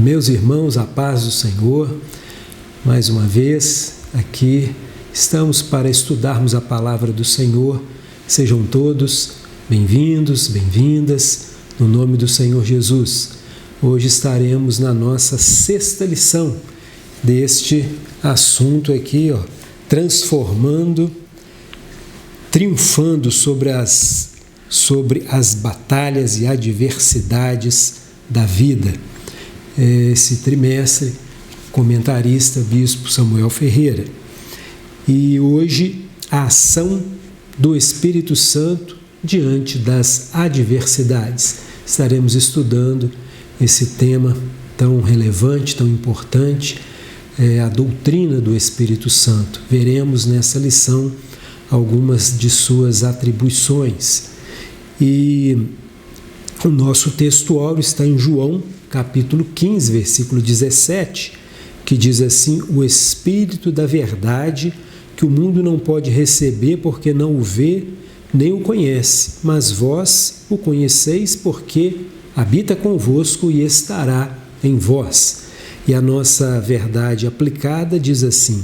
Meus irmãos, a paz do Senhor, mais uma vez aqui estamos para estudarmos a palavra do Senhor. Sejam todos bem-vindos, bem-vindas, no nome do Senhor Jesus. Hoje estaremos na nossa 6ª lição deste assunto aqui, transformando, triunfando sobre as batalhas e adversidades da vida. Esse trimestre, comentarista, Bispo Samuel Ferreira. E hoje, a ação do Espírito Santo diante das adversidades. Estaremos estudando esse tema tão relevante, tão importante, a doutrina do Espírito Santo. Veremos nessa lição algumas de suas atribuições. E o nosso texto áureo está em João, capítulo 15, versículo 17, que diz assim: o Espírito da verdade, que o mundo não pode receber porque não o vê, nem o conhece, mas vós o conheceis porque habita convosco e estará em vós. E a nossa verdade aplicada diz assim: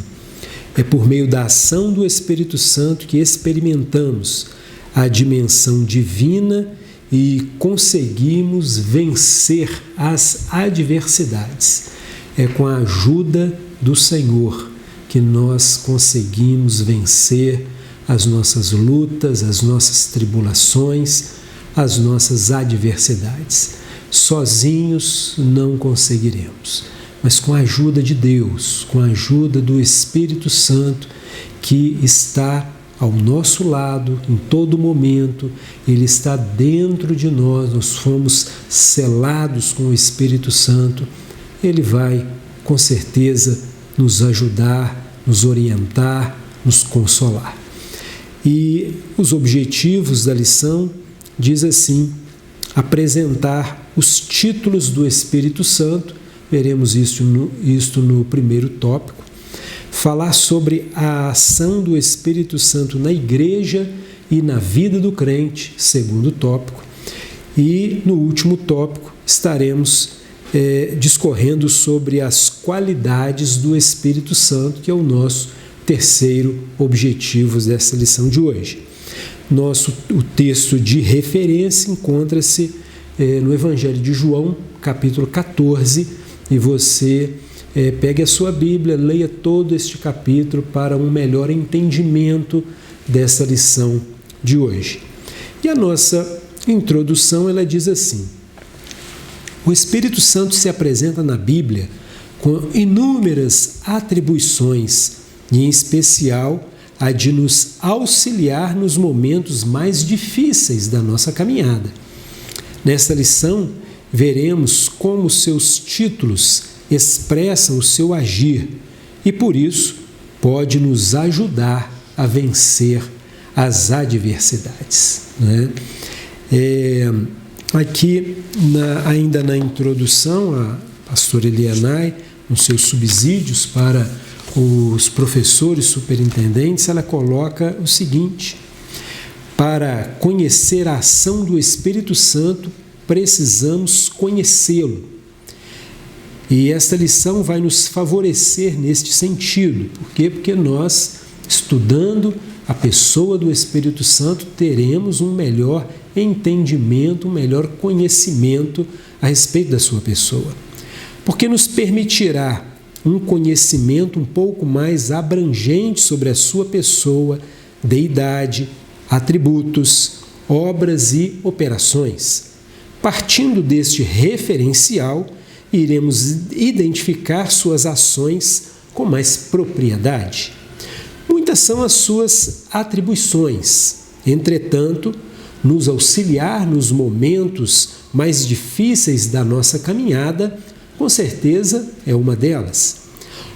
é por meio da ação do Espírito Santo que experimentamos a dimensão divina e conseguimos vencer as adversidades. É com a ajuda do Senhor que nós conseguimos vencer as nossas lutas, as nossas tribulações, as nossas adversidades. Sozinhos não conseguiremos, mas com a ajuda de Deus, com a ajuda do Espírito Santo que está ao nosso lado, em todo momento, Ele está dentro de nós, nós fomos selados com o Espírito Santo. Ele vai, com certeza, nos ajudar, nos orientar, nos consolar. E os objetivos da lição diz assim: apresentar os títulos do Espírito Santo, veremos isto no primeiro tópico. Falar sobre a ação do Espírito Santo na igreja e na vida do crente, segundo tópico. E no último tópico estaremos discorrendo sobre as qualidades do Espírito Santo, que é o nosso terceiro objetivo dessa lição de hoje. O texto de referência encontra-se no Evangelho de João, capítulo 14, e você pegue a sua Bíblia, leia todo este capítulo para um melhor entendimento dessa lição de hoje. E a nossa introdução, ela diz assim: o Espírito Santo se apresenta na Bíblia com inúmeras atribuições, e em especial a de nos auxiliar nos momentos mais difíceis da nossa caminhada. Nesta lição, veremos como seus títulos expressam o seu agir e, por isso, pode nos ajudar a vencer as adversidades. Aqui, ainda na introdução, a pastora Elianai, nos seus subsídios para os professores superintendentes, ela coloca o seguinte: para conhecer a ação do Espírito Santo, precisamos conhecê-lo. E esta lição vai nos favorecer neste sentido. Por quê? Porque nós, estudando a pessoa do Espírito Santo, teremos um melhor entendimento, um melhor conhecimento a respeito da sua pessoa. Porque nos permitirá um conhecimento um pouco mais abrangente sobre a sua pessoa, deidade, atributos, obras e operações. Partindo deste referencial, iremos identificar suas ações com mais propriedade. Muitas são as suas atribuições, entretanto, nos auxiliar nos momentos mais difíceis da nossa caminhada, com certeza é uma delas.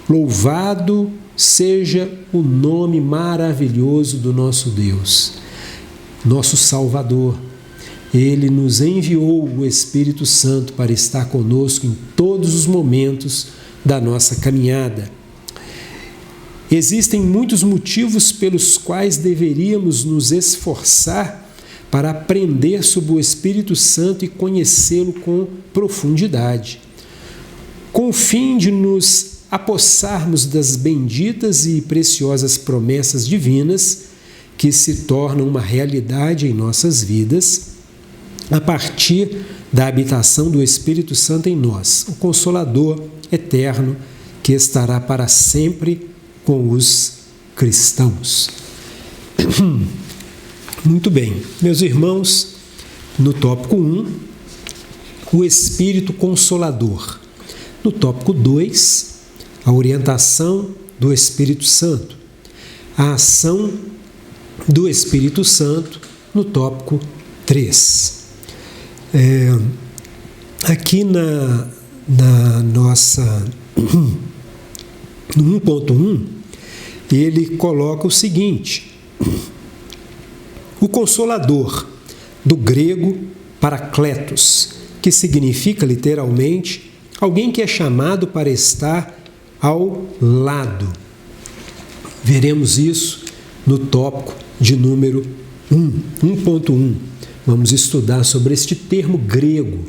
Louvado seja o nome maravilhoso do nosso Deus, nosso Salvador. Ele nos enviou o Espírito Santo para estar conosco em todos os momentos da nossa caminhada. Existem muitos motivos pelos quais deveríamos nos esforçar para aprender sobre o Espírito Santo e conhecê-lo com profundidade. com o fim de nos apossarmos das benditas e preciosas promessas divinas que se tornam uma realidade em nossas vidas a partir da habitação do Espírito Santo em nós, o Consolador eterno que estará para sempre com os cristãos. Muito bem, meus irmãos, no tópico 1, o Espírito Consolador. No tópico 2, a orientação do Espírito Santo. A ação do Espírito Santo no tópico 3. Aqui na nossa no 1.1, ele coloca o seguinte: o Consolador, do grego parakletos, que significa literalmente alguém que é chamado para estar ao lado. Veremos isso no tópico de número 1.1. Vamos estudar sobre este termo grego,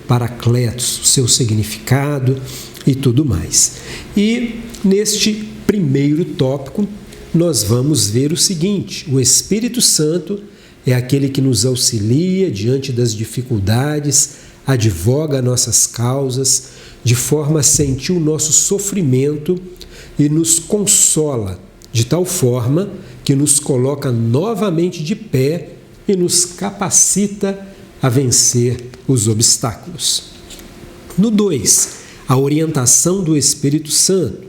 parakletos, seu significado e tudo mais. E neste primeiro tópico, nós vamos ver o seguinte: o Espírito Santo é aquele que nos auxilia diante das dificuldades, advoga nossas causas, de forma a sentir o nosso sofrimento e nos consola, de tal forma que nos coloca novamente de pé e nos capacita a vencer os obstáculos. No 2, a orientação do Espírito Santo.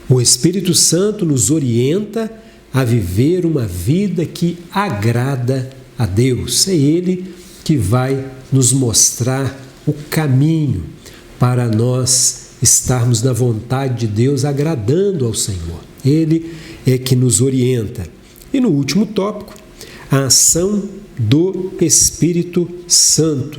O Espírito Santo nos orienta a viver uma vida que agrada a Deus. É Ele que vai nos mostrar o caminho para nós estarmos na vontade de Deus, agradando ao Senhor. Ele é que nos orienta. E no último tópico, a ação do Espírito Santo.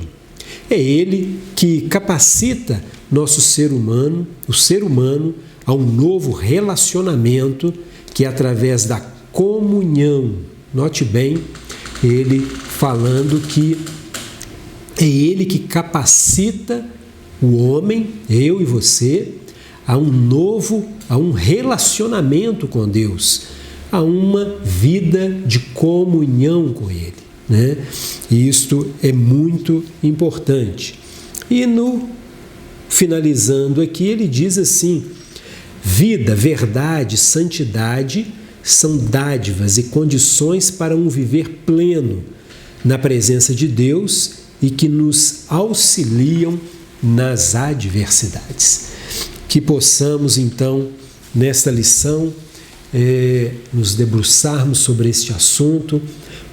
É Ele que capacita nosso ser humano, o ser humano, a um novo relacionamento que é através da comunhão. Note bem, ele falando que é Ele que capacita o homem, eu e você, a um relacionamento com Deus, a uma vida de comunhão com Ele, E isto é muito importante. E finalizando aqui, ele diz assim: vida, verdade, santidade são dádivas e condições para um viver pleno na presença de Deus e que nos auxiliam nas adversidades. Que possamos, então, nesta lição, nos debruçarmos sobre este assunto,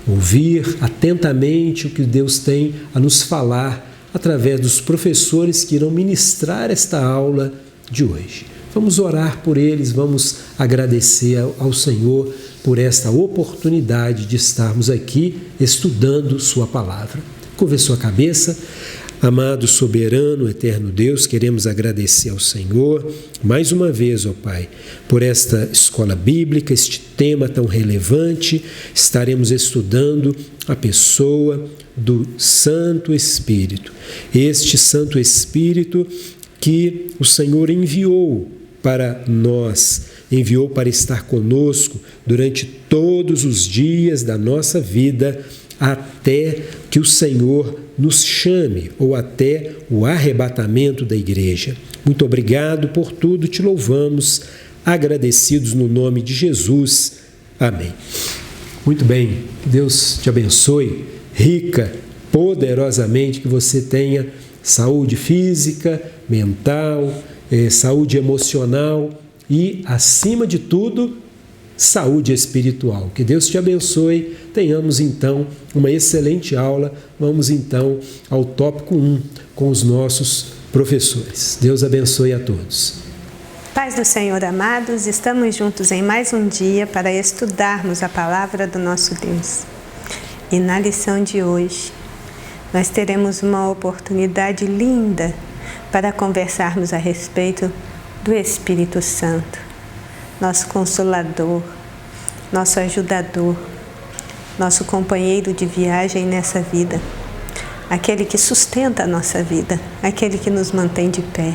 ouvir atentamente o que Deus tem a nos falar através dos professores que irão ministrar esta aula de hoje. Vamos orar por eles, vamos agradecer ao Senhor por esta oportunidade de estarmos aqui estudando Sua palavra. Curve sua cabeça. Amado, soberano, eterno Deus, queremos agradecer ao Senhor mais uma vez, ó Pai, por esta escola bíblica, este tema tão relevante. Estaremos estudando a pessoa do Santo Espírito. Este Santo Espírito que o Senhor enviou para nós, enviou para estar conosco durante todos os dias da nossa vida, até que o Senhor nos chame, ou até o arrebatamento da igreja. Muito obrigado por tudo, te louvamos, agradecidos no nome de Jesus. Amém. Muito bem, que Deus te abençoe, rica, poderosamente, que você tenha saúde física, mental, saúde emocional e, acima de tudo, saúde espiritual. Que Deus te abençoe. Tenhamos então uma excelente aula. Vamos então ao tópico 1 com os nossos professores. Deus abençoe a todos. Paz do Senhor, amados, estamos juntos em mais um dia para estudarmos a palavra do nosso Deus. E na lição de hoje, nós teremos uma oportunidade linda para conversarmos a respeito do Espírito Santo, nosso Consolador, nosso ajudador, nosso companheiro de viagem nessa vida, aquele que sustenta a nossa vida, aquele que nos mantém de pé.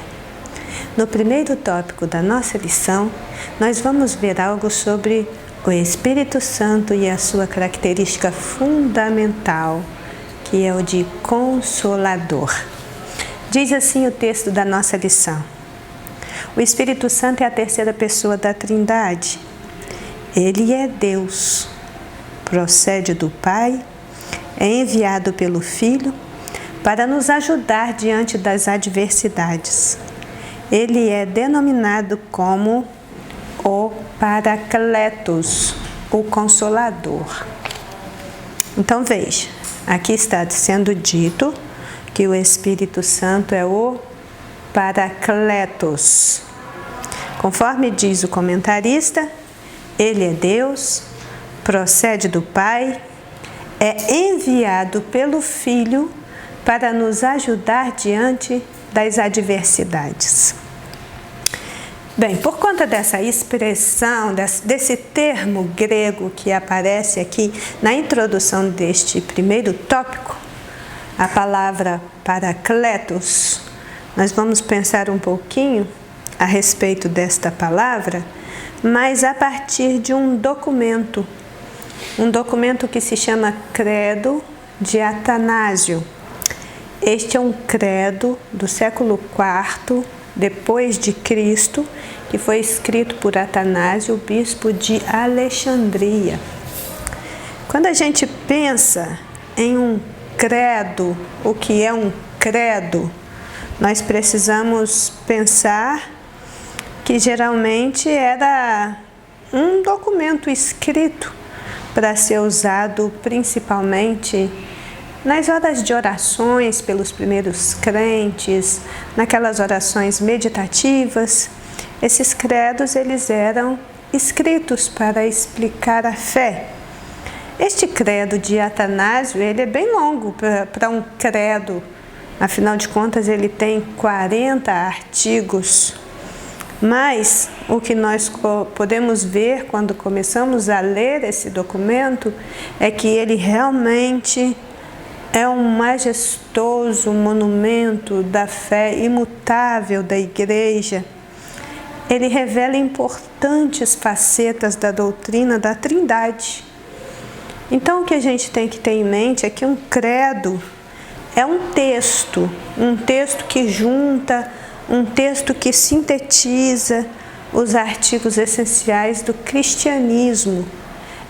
No primeiro tópico da nossa lição, nós vamos ver algo sobre o Espírito Santo e a sua característica fundamental, que é o de Consolador. Diz assim o texto da nossa lição: o Espírito Santo é a terceira pessoa da Trindade. Ele é Deus, procede do Pai, é enviado pelo Filho para nos ajudar diante das adversidades. Ele é denominado como o Paracletos, o Consolador. Então veja, aqui está sendo dito que o Espírito Santo é o Paracletos. Conforme diz o comentarista, ele é Deus, procede do Pai, é enviado pelo Filho para nos ajudar diante das adversidades. Bem, por conta dessa expressão, desse termo grego que aparece aqui na introdução deste primeiro tópico, a palavra Paracletos, nós vamos pensar um pouquinho a respeito desta palavra, mas a partir de um documento que se chama Credo de Atanásio. Este é um credo do século IV depois de Cristo, que foi escrito por Atanásio, bispo de Alexandria. Quando a gente pensa em um credo, o que é um credo, nós precisamos pensar que geralmente era um documento escrito para ser usado principalmente nas horas de orações pelos primeiros crentes, naquelas orações meditativas. Esses credos eles eram escritos para explicar a fé. Este credo de Atanásio ele é bem longo para um credo, afinal de contas ele tem 40 artigos. Mas o que nós podemos ver quando começamos a ler esse documento é que ele realmente é um majestoso monumento da fé imutável da Igreja. Ele revela importantes facetas da doutrina da Trindade. Então, o que a gente tem que ter em mente é que um credo é um texto que junta, um texto que sintetiza os artigos essenciais do cristianismo.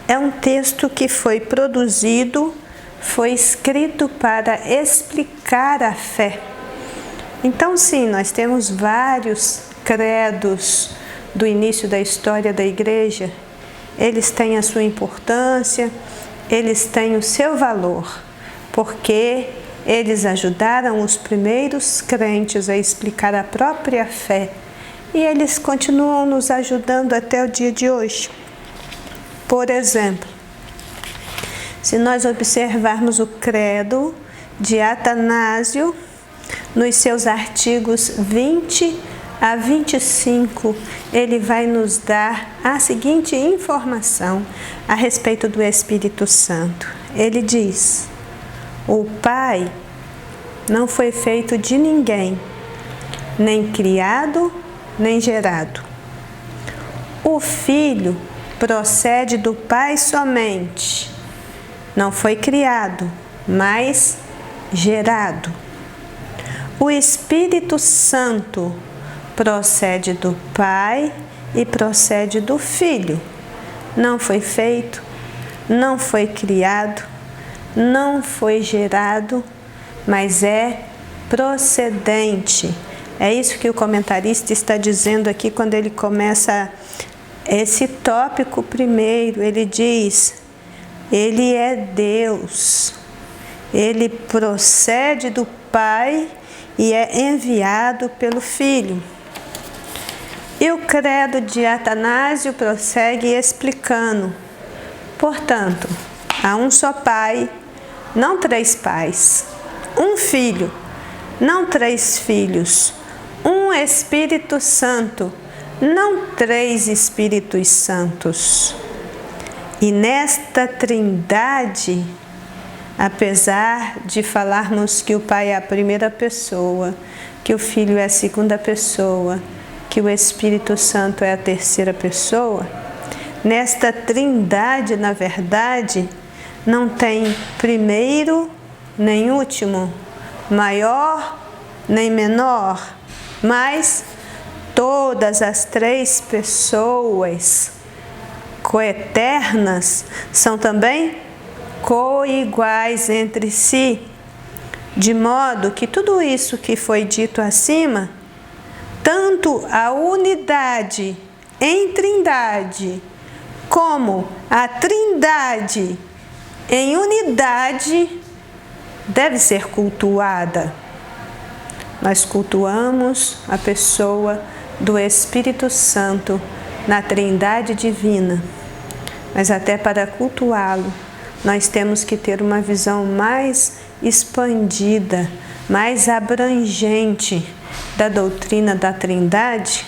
É um texto que foi produzido, foi escrito para explicar a fé. Então, sim, nós temos vários credos do início da história da Igreja. Eles têm a sua importância, eles têm o seu valor, porque eles ajudaram os primeiros crentes a explicar a própria fé e eles continuam nos ajudando até o dia de hoje. Por exemplo, se nós observarmos o credo de Atanásio, nos seus artigos 20 a 25, ele vai nos dar a seguinte informação a respeito do Espírito Santo. Ele diz: o Pai não foi feito de ninguém, nem criado, nem gerado. O Filho procede do Pai somente, não foi criado, mas gerado. O Espírito Santo procede do Pai e procede do Filho. Não foi feito, não foi criado, não foi gerado, mas é procedente. É isso que o comentarista está dizendo aqui quando ele começa esse tópico primeiro. Ele diz: ele é Deus, ele procede do Pai e é enviado pelo Filho. E o credo de Atanásio prossegue explicando: portanto, há um só Pai, não três pais, um Filho, não três filhos, um Espírito Santo, não três Espíritos Santos. E nesta Trindade apesar de falarmos que o Pai é a primeira pessoa, que o Filho é a segunda pessoa, que o Espírito Santo é a terceira pessoa, nesta trindade, na verdade, não tem primeiro nem último, maior nem menor, mas todas as três pessoas coeternas são também coiguais entre si, de modo que tudo isso que foi dito acima, tanto a unidade em trindade, como a trindade em unidade, deve ser cultuada. Nós cultuamos a pessoa do Espírito Santo na trindade divina, mas até para cultuá-lo, nós temos que ter uma visão mais expandida, mais abrangente da doutrina da Trindade,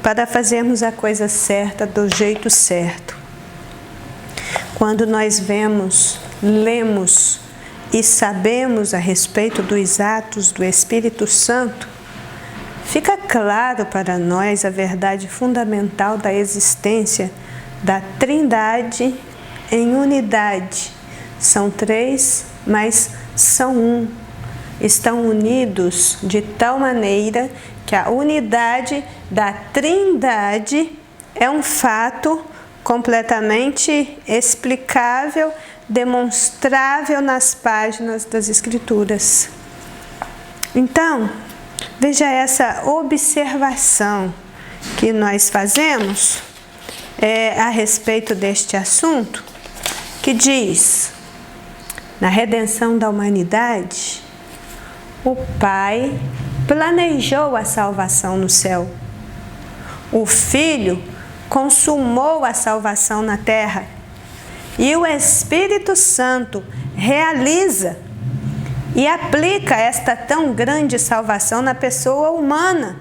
para fazermos a coisa certa do jeito certo. Quando nós vemos, lemos e sabemos a respeito dos atos do Espírito Santo, fica claro para nós a verdade fundamental da existência da Trindade em unidade. São três, mas são um. Estão unidos de tal maneira que a unidade da Trindade é um fato completamente explicável, demonstrável nas páginas das Escrituras. Então, veja essa observação que nós fazemos a respeito deste assunto, que diz: na redenção da humanidade, o Pai planejou a salvação no céu. O Filho consumou a salvação na terra. E o Espírito Santo realiza e aplica esta tão grande salvação na pessoa humana.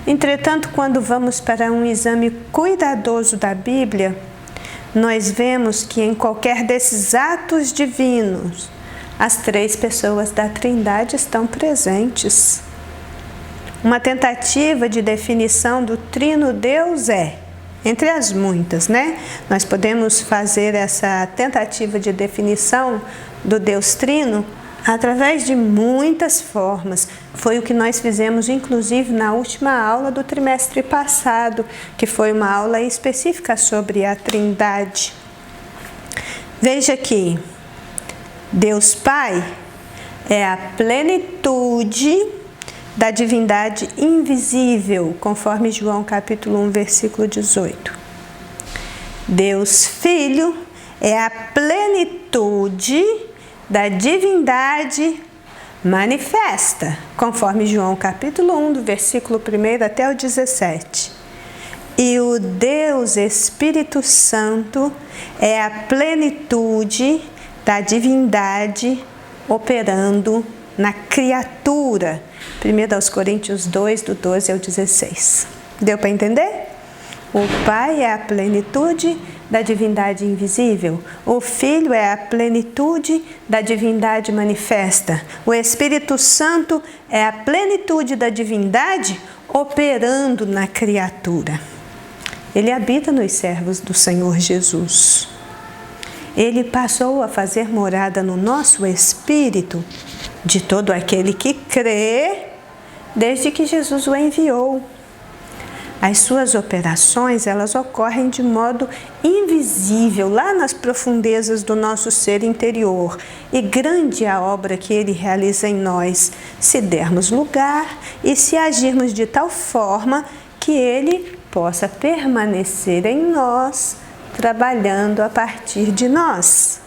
Entretanto, quando vamos para um exame cuidadoso da Bíblia, nós vemos que em qualquer desses atos divinos, as três pessoas da Trindade estão presentes. Uma tentativa de definição do Trino Deus entre as muitas, Nós podemos fazer essa tentativa de definição do Deus Trino através de muitas formas. Foi o que nós fizemos, inclusive, na última aula do trimestre passado, que foi uma aula específica sobre a Trindade. Veja que Deus Pai é a plenitude da divindade invisível, conforme João capítulo 1, versículo 18. Deus Filho é a plenitude da divindade manifesta, conforme João capítulo 1, do versículo 1 até o 17. E o Deus Espírito Santo é a plenitude da divindade operando na criatura. 1 Coríntios 2, do 12 ao 16. Deu para entender? O Pai é a plenitude da divindade invisível. O Filho é a plenitude da divindade manifesta. O Espírito Santo é a plenitude da divindade operando na criatura. Ele habita nos servos do Senhor Jesus. Ele passou a fazer morada no nosso espírito de todo aquele que crê, desde que Jesus o enviou. As suas operações, elas ocorrem de modo invisível, lá nas profundezas do nosso ser interior. E grande é a obra que Ele realiza em nós, se dermos lugar e se agirmos de tal forma que Ele possa permanecer em nós, trabalhando a partir de nós.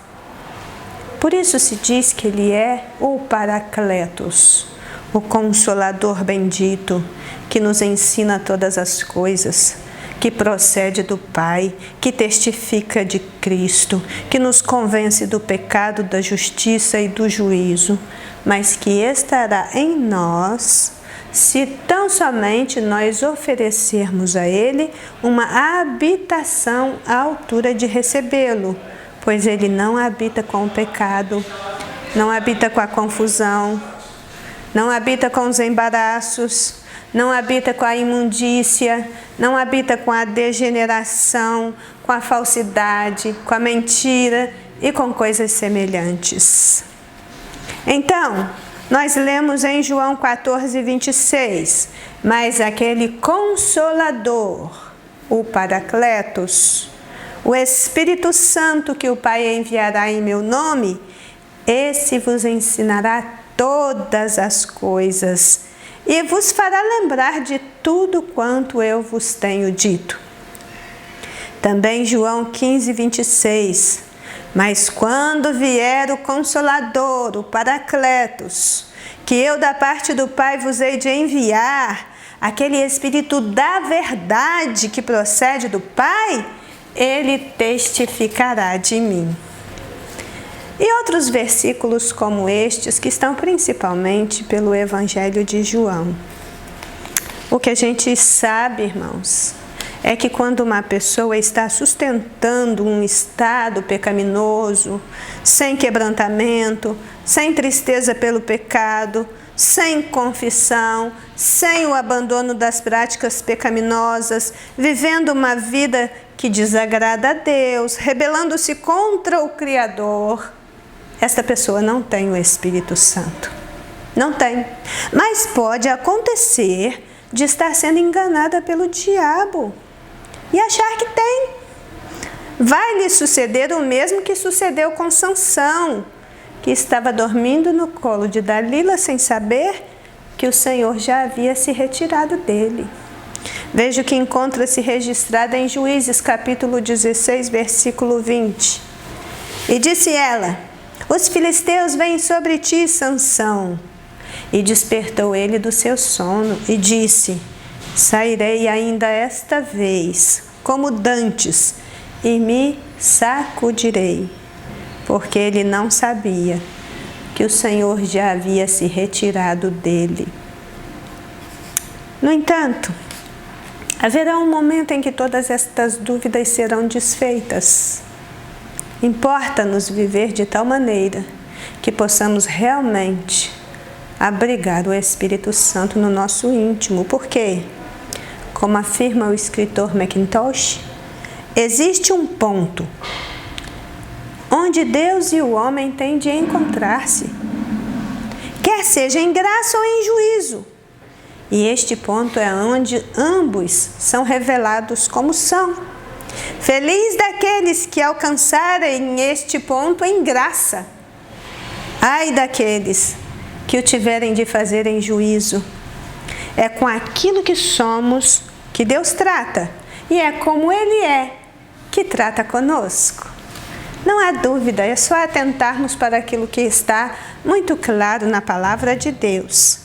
Por isso se diz que Ele é o Paracletos, o Consolador bendito, que nos ensina todas as coisas, que procede do Pai, que testifica de Cristo, que nos convence do pecado, da justiça e do juízo, mas que estará em nós se tão somente nós oferecermos a Ele uma habitação à altura de recebê-lo, pois ele não habita com o pecado, não habita com a confusão, não habita com os embaraços, não habita com a imundícia, não habita com a degeneração, com a falsidade, com a mentira e com coisas semelhantes. Então, nós lemos em João 14, 26, mas aquele Consolador, o Paracletos, o Espírito Santo que o Pai enviará em meu nome, esse vos ensinará todas as coisas e vos fará lembrar de tudo quanto eu vos tenho dito. Também João 15, 26. Mas quando vier o Consolador, o Paracletos, que eu da parte do Pai vos hei de enviar, aquele Espírito da verdade que procede do Pai, ele testificará de mim. E outros versículos como estes, que estão principalmente pelo Evangelho de João. O que a gente sabe, irmãos, é que quando uma pessoa está sustentando um estado pecaminoso, sem quebrantamento, sem tristeza pelo pecado, sem confissão, sem o abandono das práticas pecaminosas, vivendo uma vida que desagrada a Deus, rebelando-se contra o Criador, esta pessoa não tem o Espírito Santo. Não tem. Mas pode acontecer de estar sendo enganada pelo diabo e achar que tem. Vai lhe suceder o mesmo que sucedeu com Sansão, que estava dormindo no colo de Dalila sem saber que o Senhor já havia se retirado dele. Veja o que encontra-se registrado em Juízes, capítulo 16, versículo 20. E disse ela: os filisteus vêm sobre ti, Sansão. E despertou ele do seu sono e disse: sairei ainda esta vez, como dantes, e me sacudirei. Porque ele não sabia que o Senhor já havia se retirado dele. No entanto, haverá um momento em que todas estas dúvidas serão desfeitas. Importa-nos viver de tal maneira que possamos realmente abrigar o Espírito Santo no nosso íntimo. Por quê? Como afirma o escritor Mackintosh, existe um ponto onde Deus e o homem têm de encontrar-se, quer seja em graça ou em juízo. E este ponto é onde ambos são revelados como são. Feliz daqueles que alcançarem este ponto em graça. Ai daqueles que o tiverem de fazer em juízo. É com aquilo que somos que Deus trata, e é como Ele é que trata conosco. Não há dúvida, é só atentarmos para aquilo que está muito claro na palavra de Deus.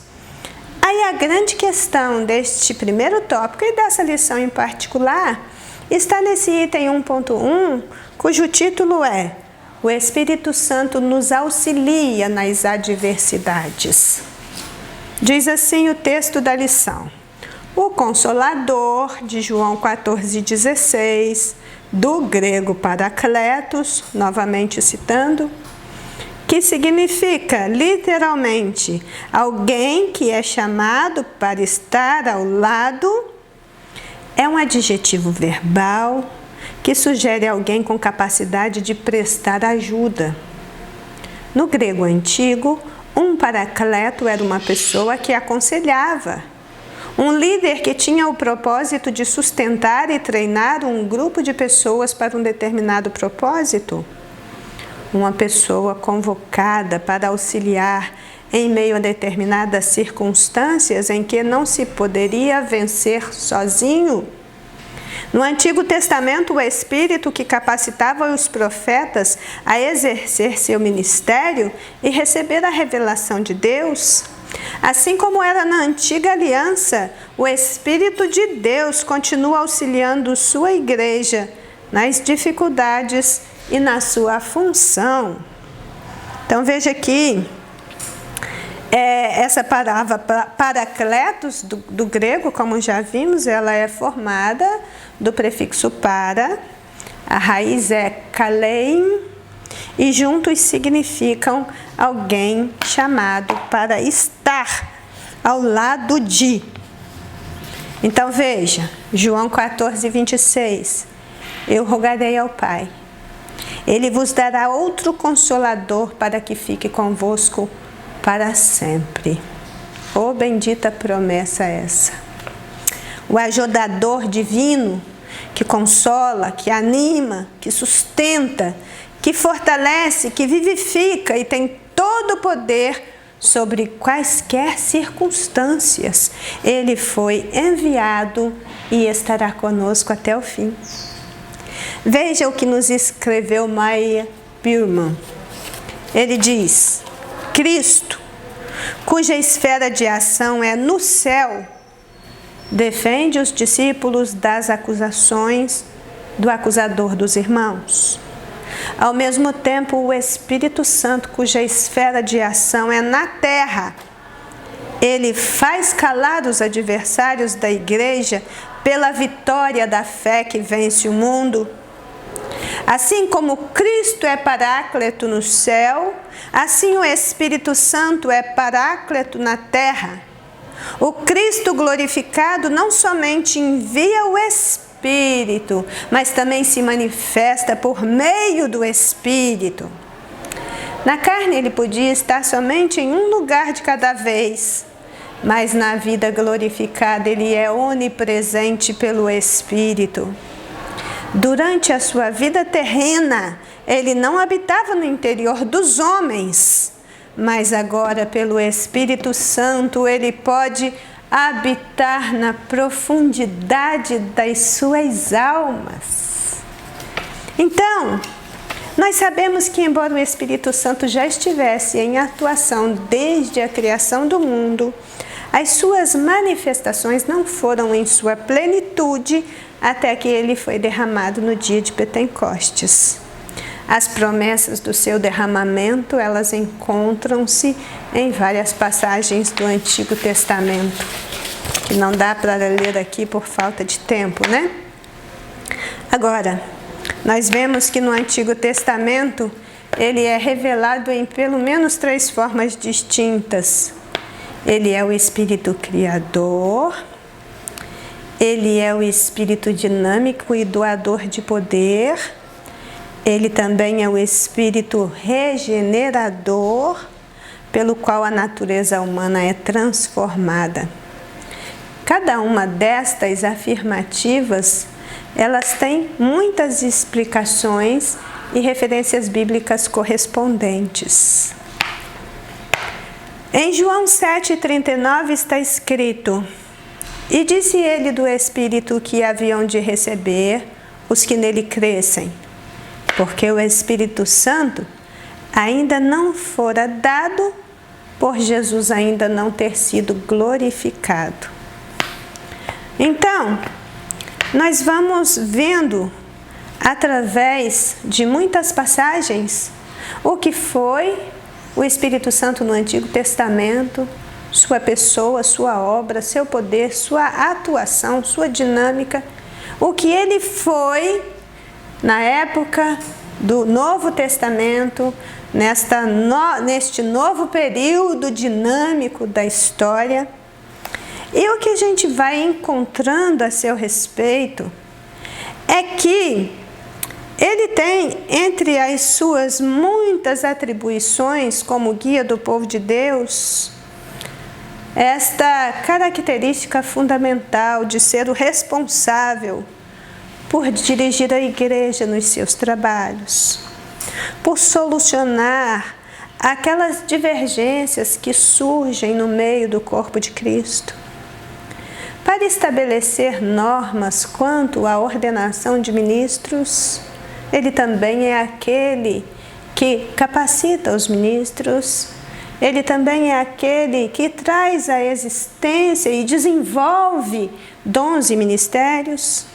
Aí a grande questão deste primeiro tópico e dessa lição em particular está nesse item 1.1, cujo título é: o Espírito Santo nos auxilia nas adversidades. Diz assim o texto da lição: o Consolador, de João 14,16, do grego Paracletos, novamente citando, que significa literalmente alguém que é chamado para estar ao lado, é um adjetivo verbal que sugere alguém com capacidade de prestar ajuda. No grego antigo, um paracleto era uma pessoa que aconselhava, um líder que tinha o propósito de sustentar e treinar um grupo de pessoas para um determinado propósito. Uma pessoa convocada para auxiliar em meio a determinadas circunstâncias em que não se poderia vencer sozinho. No Antigo Testamento, o Espírito que capacitava os profetas a exercer seu ministério e receber a revelação de Deus. Assim como era na Antiga Aliança, o Espírito de Deus continua auxiliando sua igreja nas dificuldades e na sua função. Então veja aqui, essa palavra paracletos do grego, como já vimos, ela é formada do prefixo para, A raiz é kalein e juntos significam alguém chamado para estar ao lado de. Então veja, João 14, 26. Eu rogarei ao Pai. Ele vos dará outro consolador para que fique convosco para sempre. Oh, bendita promessa essa. O ajudador divino que consola, que anima, que sustenta, que fortalece, que vivifica e tem todo o poder sobre quaisquer circunstâncias. Ele foi enviado e estará conosco até o fim. Veja o que nos escreveu Meyer Birman. Ele diz: Cristo, cuja esfera de ação é no céu, defende os discípulos das acusações do acusador dos irmãos. Ao mesmo tempo, o Espírito Santo, cuja esfera de ação é na terra, ele faz calar os adversários da igreja pela vitória da fé que vence o mundo. Assim como Cristo é Paráclito no céu, assim o Espírito Santo é Paráclito na terra. O Cristo glorificado não somente envia o Espírito, mas também se manifesta por meio do Espírito. Na carne ele podia estar somente em um lugar de cada vez, mas na vida glorificada ele é onipresente pelo Espírito. Durante a sua vida terrena, ele não habitava no interior dos homens, mas agora, pelo Espírito Santo, ele pode habitar na profundidade das suas almas. Então, nós sabemos que, embora o Espírito Santo já estivesse em atuação desde a criação do mundo, as suas manifestações não foram em sua plenitude até que ele foi derramado no dia de Pentecostes. As promessas do seu derramamento, elas encontram-se em várias passagens do Antigo Testamento, que não dá para ler aqui por falta de tempo, né? Agora, nós vemos que no Antigo Testamento, ele é revelado em pelo menos 3 formas distintas. Ele é o Espírito Criador, ele é o Espírito dinâmico e doador de poder, ele também é o Espírito regenerador, pelo qual a natureza humana é transformada. Cada uma destas afirmativas, elas têm muitas explicações e referências bíblicas correspondentes. Em João 7,39 está escrito: E disse ele do Espírito que haviam de receber os que nele crescem, porque o Espírito Santo ainda não fora dado, por Jesus ainda não ter sido glorificado. Então, nós vamos vendo, através de muitas passagens, o que foi o Espírito Santo no Antigo Testamento, sua pessoa, sua obra, seu poder, sua atuação, sua dinâmica, o que ele foi na época do Novo Testamento, neste novo período dinâmico da história. E o que a gente vai encontrando a seu respeito é que ele tem, entre as suas muitas atribuições como guia do povo de Deus, esta característica fundamental de ser o responsável por dirigir a igreja nos seus trabalhos, por solucionar aquelas divergências que surgem no meio do corpo de Cristo, para estabelecer normas quanto à ordenação de ministros. Ele também é aquele que capacita os ministros, ele também é aquele que traz à existência e desenvolve dons e ministérios.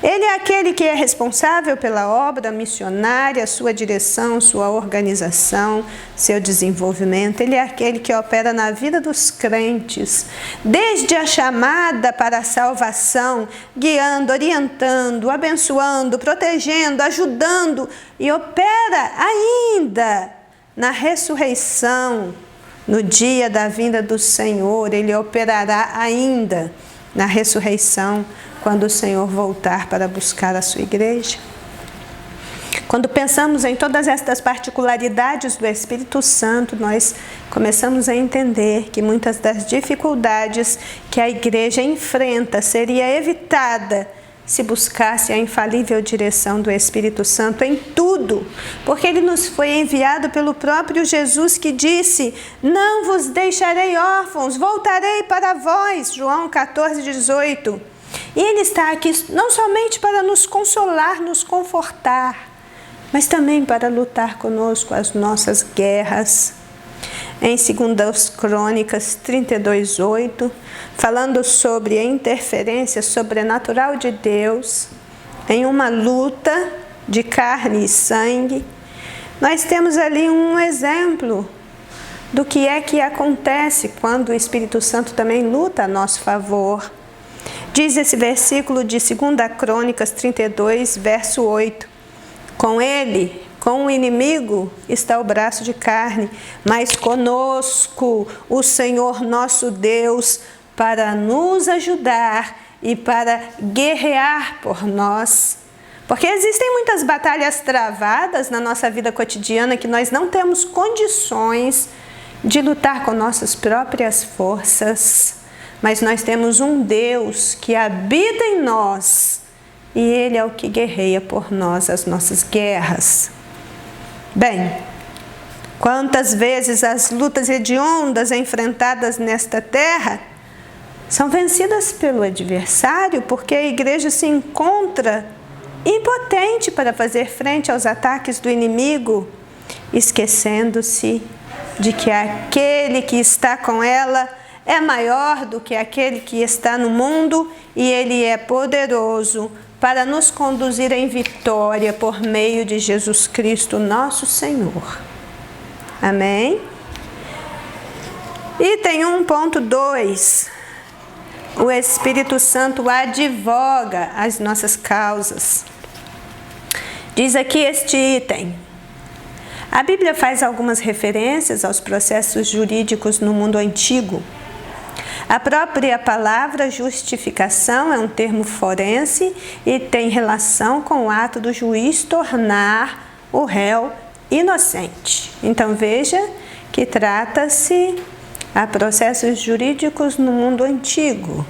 Ele é aquele que é responsável pela obra missionária, sua direção, sua organização, seu desenvolvimento. Ele é aquele que opera na vida dos crentes, desde a chamada para a salvação, guiando, orientando, abençoando, protegendo, ajudando, e opera ainda na ressurreição, no dia da vinda do Senhor. Ele operará ainda na ressurreição, quando o Senhor voltar para buscar a sua igreja. Quando pensamos em todas estas particularidades do Espírito Santo, nós começamos a entender que muitas das dificuldades que a igreja enfrenta seria evitada se buscasse a infalível direção do Espírito Santo em tudo, porque ele nos foi enviado pelo próprio Jesus, que disse: não vos deixarei órfãos, voltarei para vós, João 14:18. E ele está aqui não somente para nos consolar, nos confortar, mas também para lutar conosco as nossas guerras. Em 2 Crônicas 32:8, falando sobre a interferência sobrenatural de Deus em uma luta de carne e sangue, nós temos ali um exemplo do que é que acontece quando o Espírito Santo também luta a nosso favor. Diz esse versículo de 2 Crônicas 32, verso 8. Com ele, com o inimigo, está o braço de carne, mas conosco o Senhor nosso Deus, para nos ajudar e para guerrear por nós. Porque existem muitas batalhas travadas na nossa vida cotidiana que nós não temos condições de lutar com nossas próprias forças. Mas nós temos um Deus que habita em nós e Ele é o que guerreia por nós as nossas guerras. Bem, quantas vezes as lutas hediondas enfrentadas nesta terra são vencidas pelo adversário, porque a igreja se encontra impotente para fazer frente aos ataques do inimigo, esquecendo-se de que aquele que está com ela é maior do que aquele que está no mundo, e Ele é poderoso para nos conduzir em vitória por meio de Jesus Cristo, nosso Senhor. Amém? Item 1.2. O Espírito Santo advoga as nossas causas. Diz aqui este item: a Bíblia faz algumas referências aos processos jurídicos no mundo antigo. A própria palavra justificação é um termo forense e tem relação com o ato do juiz tornar o réu inocente. Então veja que trata-se a processos jurídicos no mundo antigo.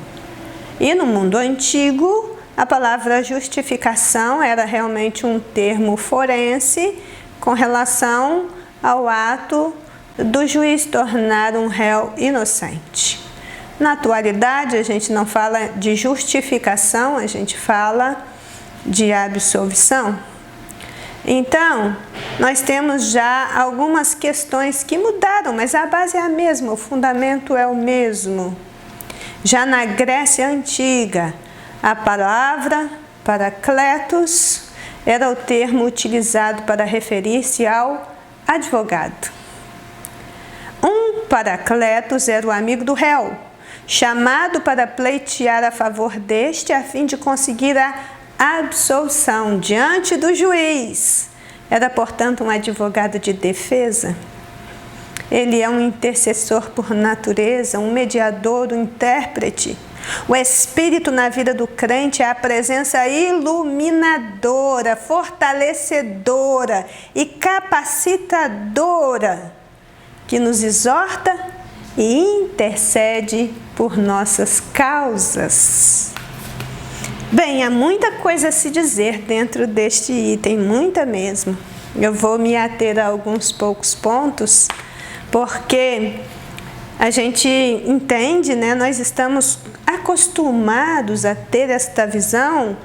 E no mundo antigo, a palavra justificação era realmente um termo forense com relação ao ato do juiz tornar um réu inocente. Na atualidade, a gente não fala de justificação, a gente fala de absolvição. Então, nós temos já algumas questões que mudaram, mas a base é a mesma, o fundamento é o mesmo. Já na Grécia Antiga, a palavra parakletos era o termo utilizado para referir-se ao advogado. Um parakletos era o amigo do réu, chamado para pleitear a favor deste a fim de conseguir a absolvição diante do juiz. Era, portanto, um advogado de defesa. Ele é um intercessor por natureza, um mediador, um intérprete. O Espírito na vida do crente é a presença iluminadora, fortalecedora e capacitadora que nos exorta e intercede por nossas causas. Bem, há muita coisa a se dizer dentro deste item, muita mesmo. Eu vou me ater a alguns poucos pontos, porque a gente entende, né? Nós estamos acostumados a ter esta visão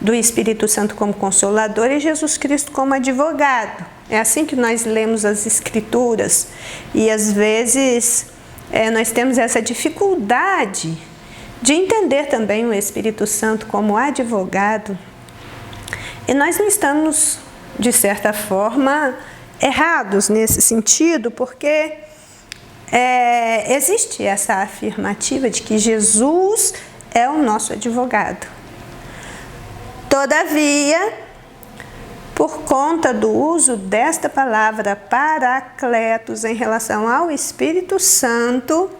do Espírito Santo como Consolador e Jesus Cristo como advogado. É assim que nós lemos as Escrituras e às vezes nós temos essa dificuldade de entender também o Espírito Santo como advogado. E nós não estamos, de certa forma, errados nesse sentido, porque existe essa afirmativa de que Jesus é o nosso advogado. Todavia, por conta do uso desta palavra Paracletos em relação ao Espírito Santo,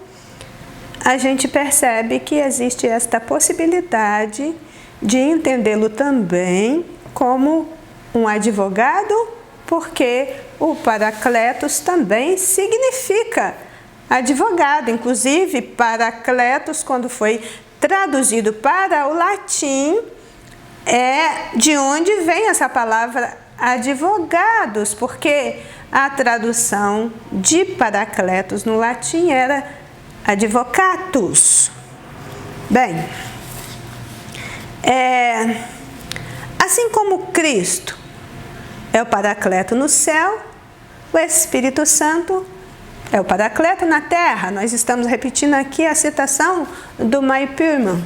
a gente percebe que existe esta possibilidade de entendê-lo também como um advogado, porque o Paracletos também significa advogado. Inclusive, Paracletos, quando foi traduzido para o latim, é de onde vem essa palavra advogados, porque a tradução de Paracletos no latim era advocatus. Bem, assim como Cristo é o Paracleto no céu, o Espírito Santo é o Paracleto na terra. Nós estamos repetindo aqui a citação do Maipiman.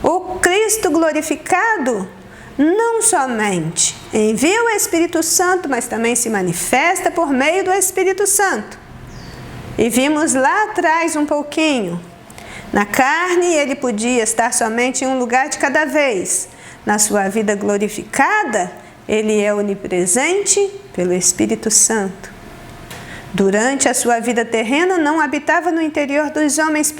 O Cristo glorificado não somente envia o Espírito Santo, mas também se manifesta por meio do Espírito Santo. E vimos lá atrás um pouquinho. Na carne, ele podia estar somente em um lugar de cada vez. Na sua vida glorificada, ele é onipresente pelo Espírito Santo. Durante a sua vida terrena, não habitava no interior dos homens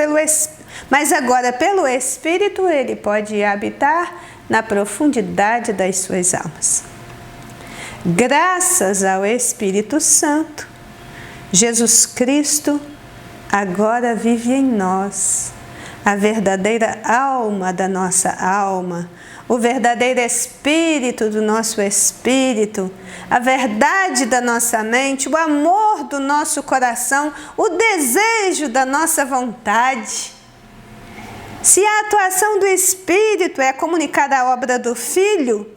mas agora, pelo Espírito, ele pode habitar na profundidade das suas almas. Graças ao Espírito Santo, Jesus Cristo agora vive em nós, a verdadeira alma da nossa alma, o verdadeiro espírito do nosso espírito, a verdade da nossa mente, o amor do nosso coração, o desejo da nossa vontade. Se a atuação do Espírito é comunicar a obra do Filho,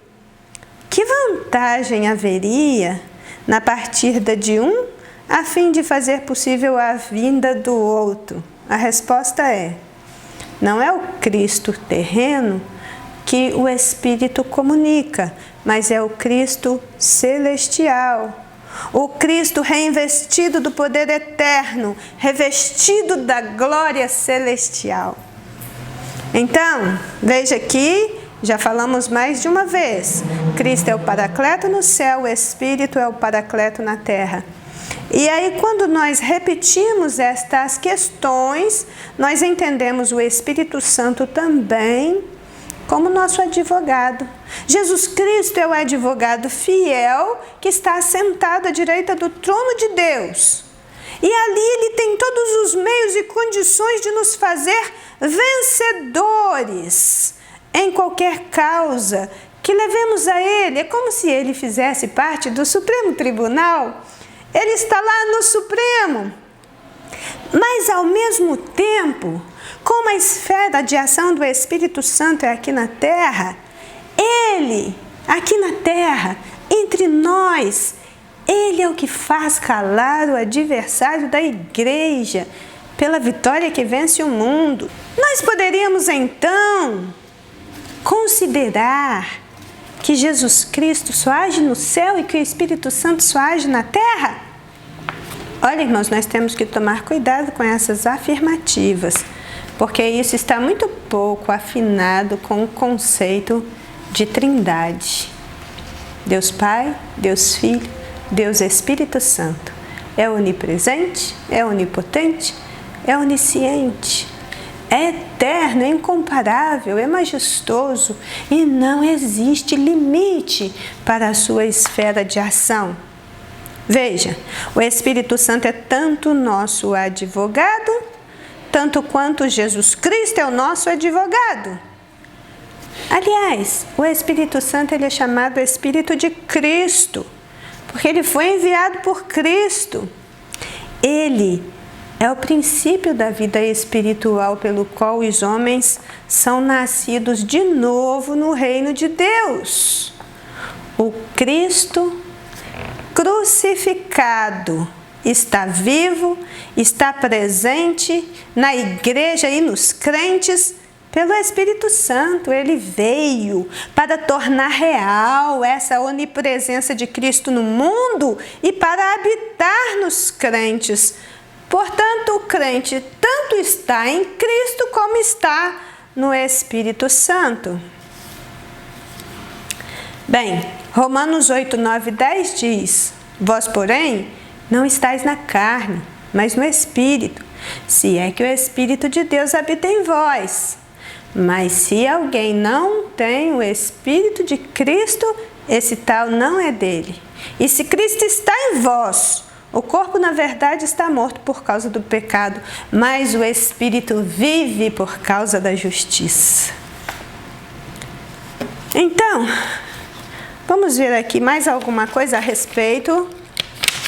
que vantagem haveria na partida de um a fim de fazer possível a vinda do outro? A resposta é: não é o Cristo terreno que o Espírito comunica, mas é o Cristo celestial. O Cristo reinvestido do poder eterno, revestido da glória celestial. Então, veja aqui, já falamos mais de uma vez, Cristo é o Paracleto no céu, o Espírito é o Paracleto na terra. E aí, quando nós repetimos estas questões, nós entendemos o Espírito Santo também como nosso advogado. Jesus Cristo é o advogado fiel que está sentado à direita do trono de Deus. E ali ele tem todos os meios e condições de nos fazer vencedores em qualquer causa que levemos a ele. É como se ele fizesse parte do Supremo Tribunal. Ele está lá no Supremo. Mas, ao mesmo tempo, como a esfera de ação do Espírito Santo é aqui na terra, ele, aqui na terra, entre nós, ele é o que faz calar o adversário da igreja pela vitória que vence o mundo. Nós poderíamos, então, considerar que Jesus Cristo só age no céu e que o Espírito Santo só age na terra? Olha, irmãos, nós temos que tomar cuidado com essas afirmativas, porque isso está muito pouco afinado com o conceito de Trindade. Deus Pai, Deus Filho, Deus Espírito Santo. É onipresente, é onipotente, é onisciente, é eterno, é incomparável, é majestoso e não existe limite para a sua esfera de ação. Veja, o Espírito Santo é tanto nosso advogado, tanto quanto Jesus Cristo é o nosso advogado. Aliás, o Espírito Santo ele é chamado Espírito de Cristo, porque ele foi enviado por Cristo. Ele é o princípio da vida espiritual pelo qual os homens são nascidos de novo no reino de Deus. O Cristo crucificado está vivo, está presente na igreja e nos crentes Pelo Espírito Santo, ele veio para tornar real essa onipresença de Cristo no mundo e para habitar nos crentes. Portanto, o crente tanto está em Cristo como está no Espírito Santo. Bem, Romanos 8, 9 e 10 diz: vós, porém, não estáis na carne, mas no Espírito, se é que o Espírito de Deus habita em vós. Mas se alguém não tem o Espírito de Cristo, esse tal não é dele. E se Cristo está em vós, o corpo na verdade está morto por causa do pecado, mas o Espírito vive por causa da justiça. Então, vamos ver aqui mais alguma coisa a respeito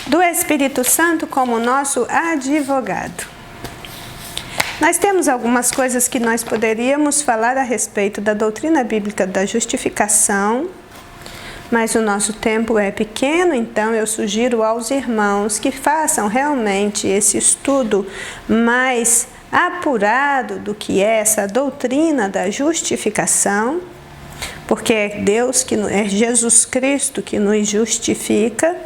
do Espírito Santo como nosso advogado. Nós temos algumas coisas que nós poderíamos falar a respeito da doutrina bíblica da justificação, mas o nosso tempo é pequeno, então eu sugiro aos irmãos que façam realmente esse estudo mais apurado do que é essa doutrina da justificação, porque é Deus, é Jesus Cristo que nos justifica.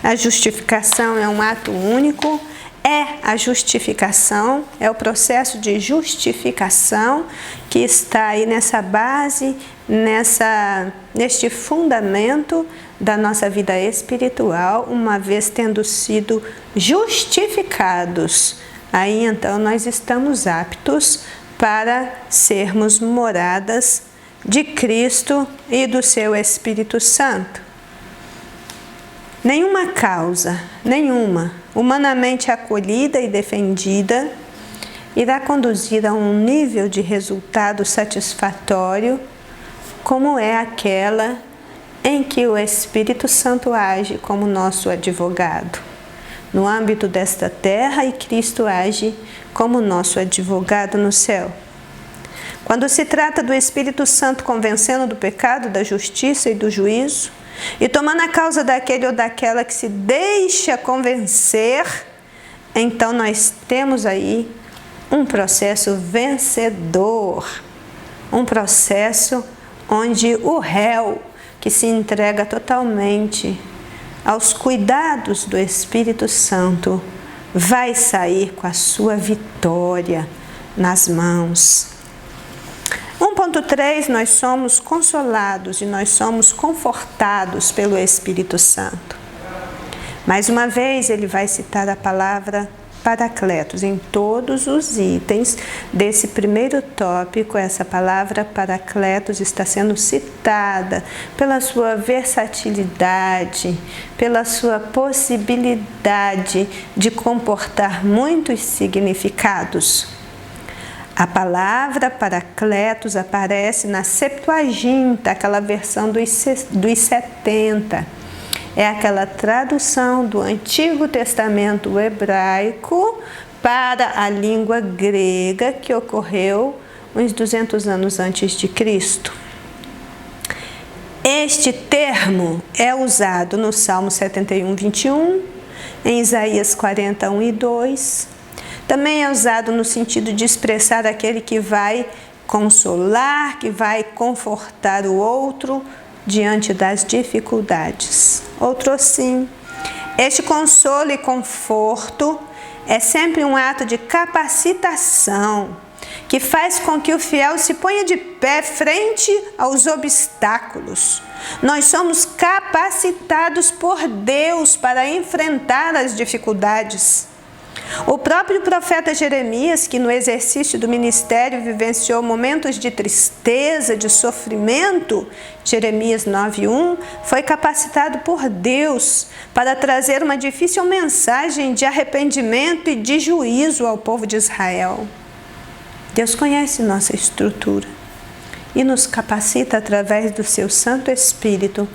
A justificação é um ato único. A justificação, é o processo de justificação que está aí nessa base, neste fundamento da nossa vida espiritual, uma vez tendo sido justificados. Aí então nós estamos aptos para sermos moradas de Cristo e do seu Espírito Santo. Nenhuma causa, humanamente acolhida e defendida, irá conduzir a um nível de resultado satisfatório como é aquela em que o Espírito Santo age como nosso advogado no âmbito desta terra e Cristo age como nosso advogado no céu. Quando se trata do Espírito Santo convencendo do pecado, da justiça e do juízo, e tomando a causa daquele ou daquela que se deixa convencer, então nós temos aí um processo vencedor, um processo onde o réu que se entrega totalmente aos cuidados do Espírito Santo vai sair com a sua vitória nas mãos. 1.3, nós somos consolados e nós somos confortados pelo Espírito Santo. Mais uma vez, ele vai citar a palavra Paracletos. Em todos os itens desse primeiro tópico, essa palavra Paracletos está sendo citada pela sua versatilidade, pela sua possibilidade de comportar muitos significados. A palavra Paracletos aparece na Septuaginta, aquela versão dos 70. É aquela tradução do Antigo Testamento hebraico para a língua grega que ocorreu uns 200 anos antes de Cristo. Este termo é usado no Salmo 71, 21, em Isaías 41 e 2. Também é usado no sentido de expressar aquele que vai consolar, que vai confortar o outro diante das dificuldades. Outro assim, este consolo e conforto é sempre um ato de capacitação, que faz com que o fiel se ponha de pé frente aos obstáculos. Nós somos capacitados por Deus para enfrentar as dificuldades. O próprio profeta Jeremias, que no exercício do ministério vivenciou momentos de tristeza, de sofrimento, Jeremias 9:1, foi capacitado por Deus para trazer uma difícil mensagem de arrependimento e de juízo ao povo de Israel. Deus conhece nossa estrutura e nos capacita através do seu Santo Espírito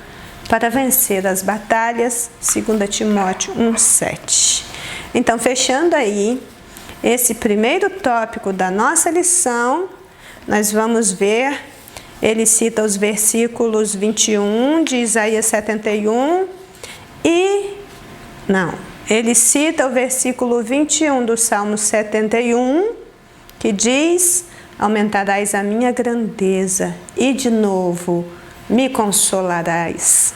para vencer as batalhas, 2 Timóteo 1:7. Então, fechando aí esse primeiro tópico da nossa lição, nós vamos ver, ele cita os versículos 21 de Isaías 71 ele cita o versículo 21 do Salmo 71, que diz: aumentarás a minha grandeza e de novo me consolarás.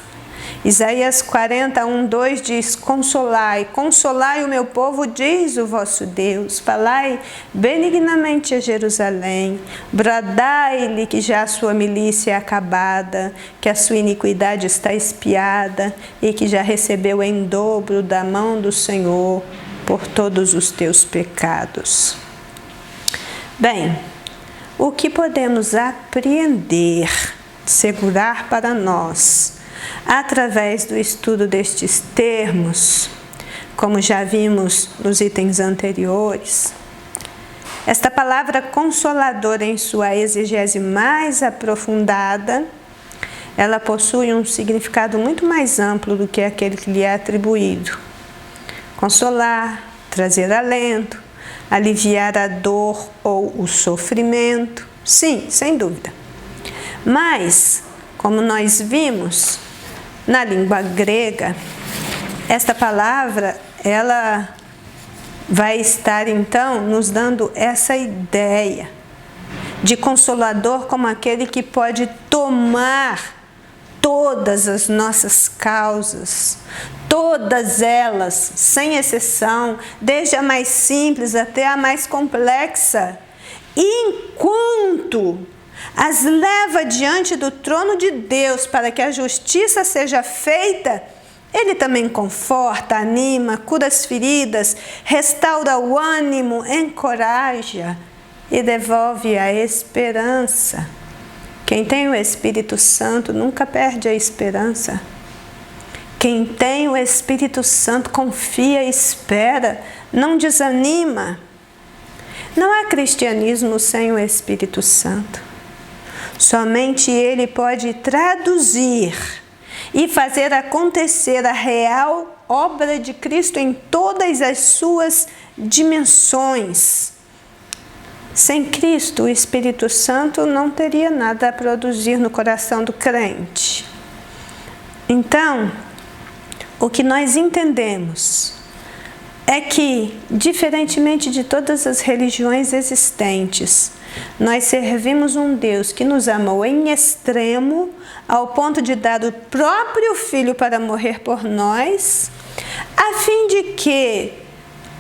Isaías 41:2 diz: consolai, consolai o meu povo, diz o vosso Deus. Falai benignamente a Jerusalém, bradai-lhe que já a sua milícia é acabada, que a sua iniquidade está expiada e que já recebeu em dobro da mão do Senhor por todos os teus pecados. Bem, o que podemos apreender, segurar para nós, através do estudo destes termos, como já vimos nos itens anteriores? Esta palavra consolador, em sua exegese mais aprofundada, ela possui um significado muito mais amplo do que aquele que lhe é atribuído. Consolar, trazer alento, aliviar a dor ou o sofrimento, sim, sem dúvida. Mas, como nós vimos, na língua grega, esta palavra, ela vai estar então nos dando essa ideia de consolador como aquele que pode tomar todas as nossas causas, todas elas, sem exceção, desde a mais simples até a mais complexa, enquanto as leva diante do trono de Deus para que a justiça seja feita, Ele também conforta, anima, cura as feridas, restaura o ânimo, encoraja e devolve a esperança. Quem tem o Espírito Santo nunca perde a esperança. Quem tem o Espírito Santo confia e espera, não desanima. Não há cristianismo sem o Espírito Santo. Somente Ele pode traduzir e fazer acontecer a real obra de Cristo em todas as suas dimensões. Sem Cristo, o Espírito Santo não teria nada a produzir no coração do crente. Então, o que nós entendemos é que, diferentemente de todas as religiões existentes, nós servimos um Deus que nos amou em extremo, ao ponto de dar o próprio Filho para morrer por nós, a fim de que,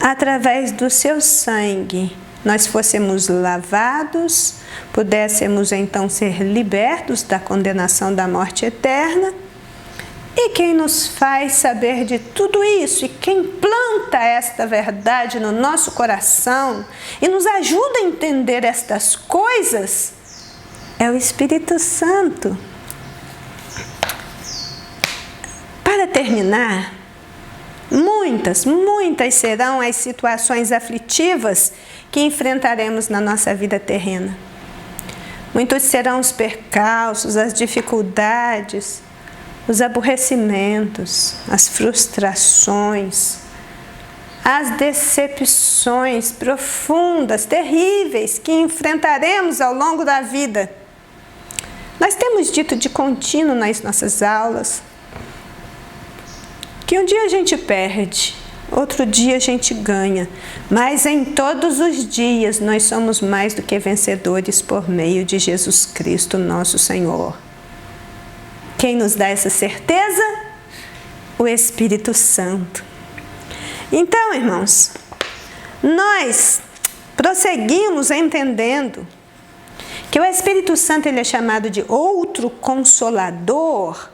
através do seu sangue, nós fôssemos lavados, pudéssemos então ser libertos da condenação da morte eterna. E quem nos faz saber de tudo isso e quem planta esta verdade no nosso coração e nos ajuda a entender estas coisas é o Espírito Santo. Para terminar, muitas serão as situações aflitivas que enfrentaremos na nossa vida terrena. Muitos serão os percalços, as dificuldades, os aborrecimentos, as frustrações, as decepções profundas, terríveis que enfrentaremos ao longo da vida. Nós temos dito de contínuo nas nossas aulas que um dia a gente perde, outro dia a gente ganha, mas em todos os dias nós somos mais do que vencedores por meio de Jesus Cristo, nosso Senhor. Quem nos dá essa certeza? O Espírito Santo. Então, irmãos, nós prosseguimos entendendo que o Espírito Santo ele é chamado de outro Consolador,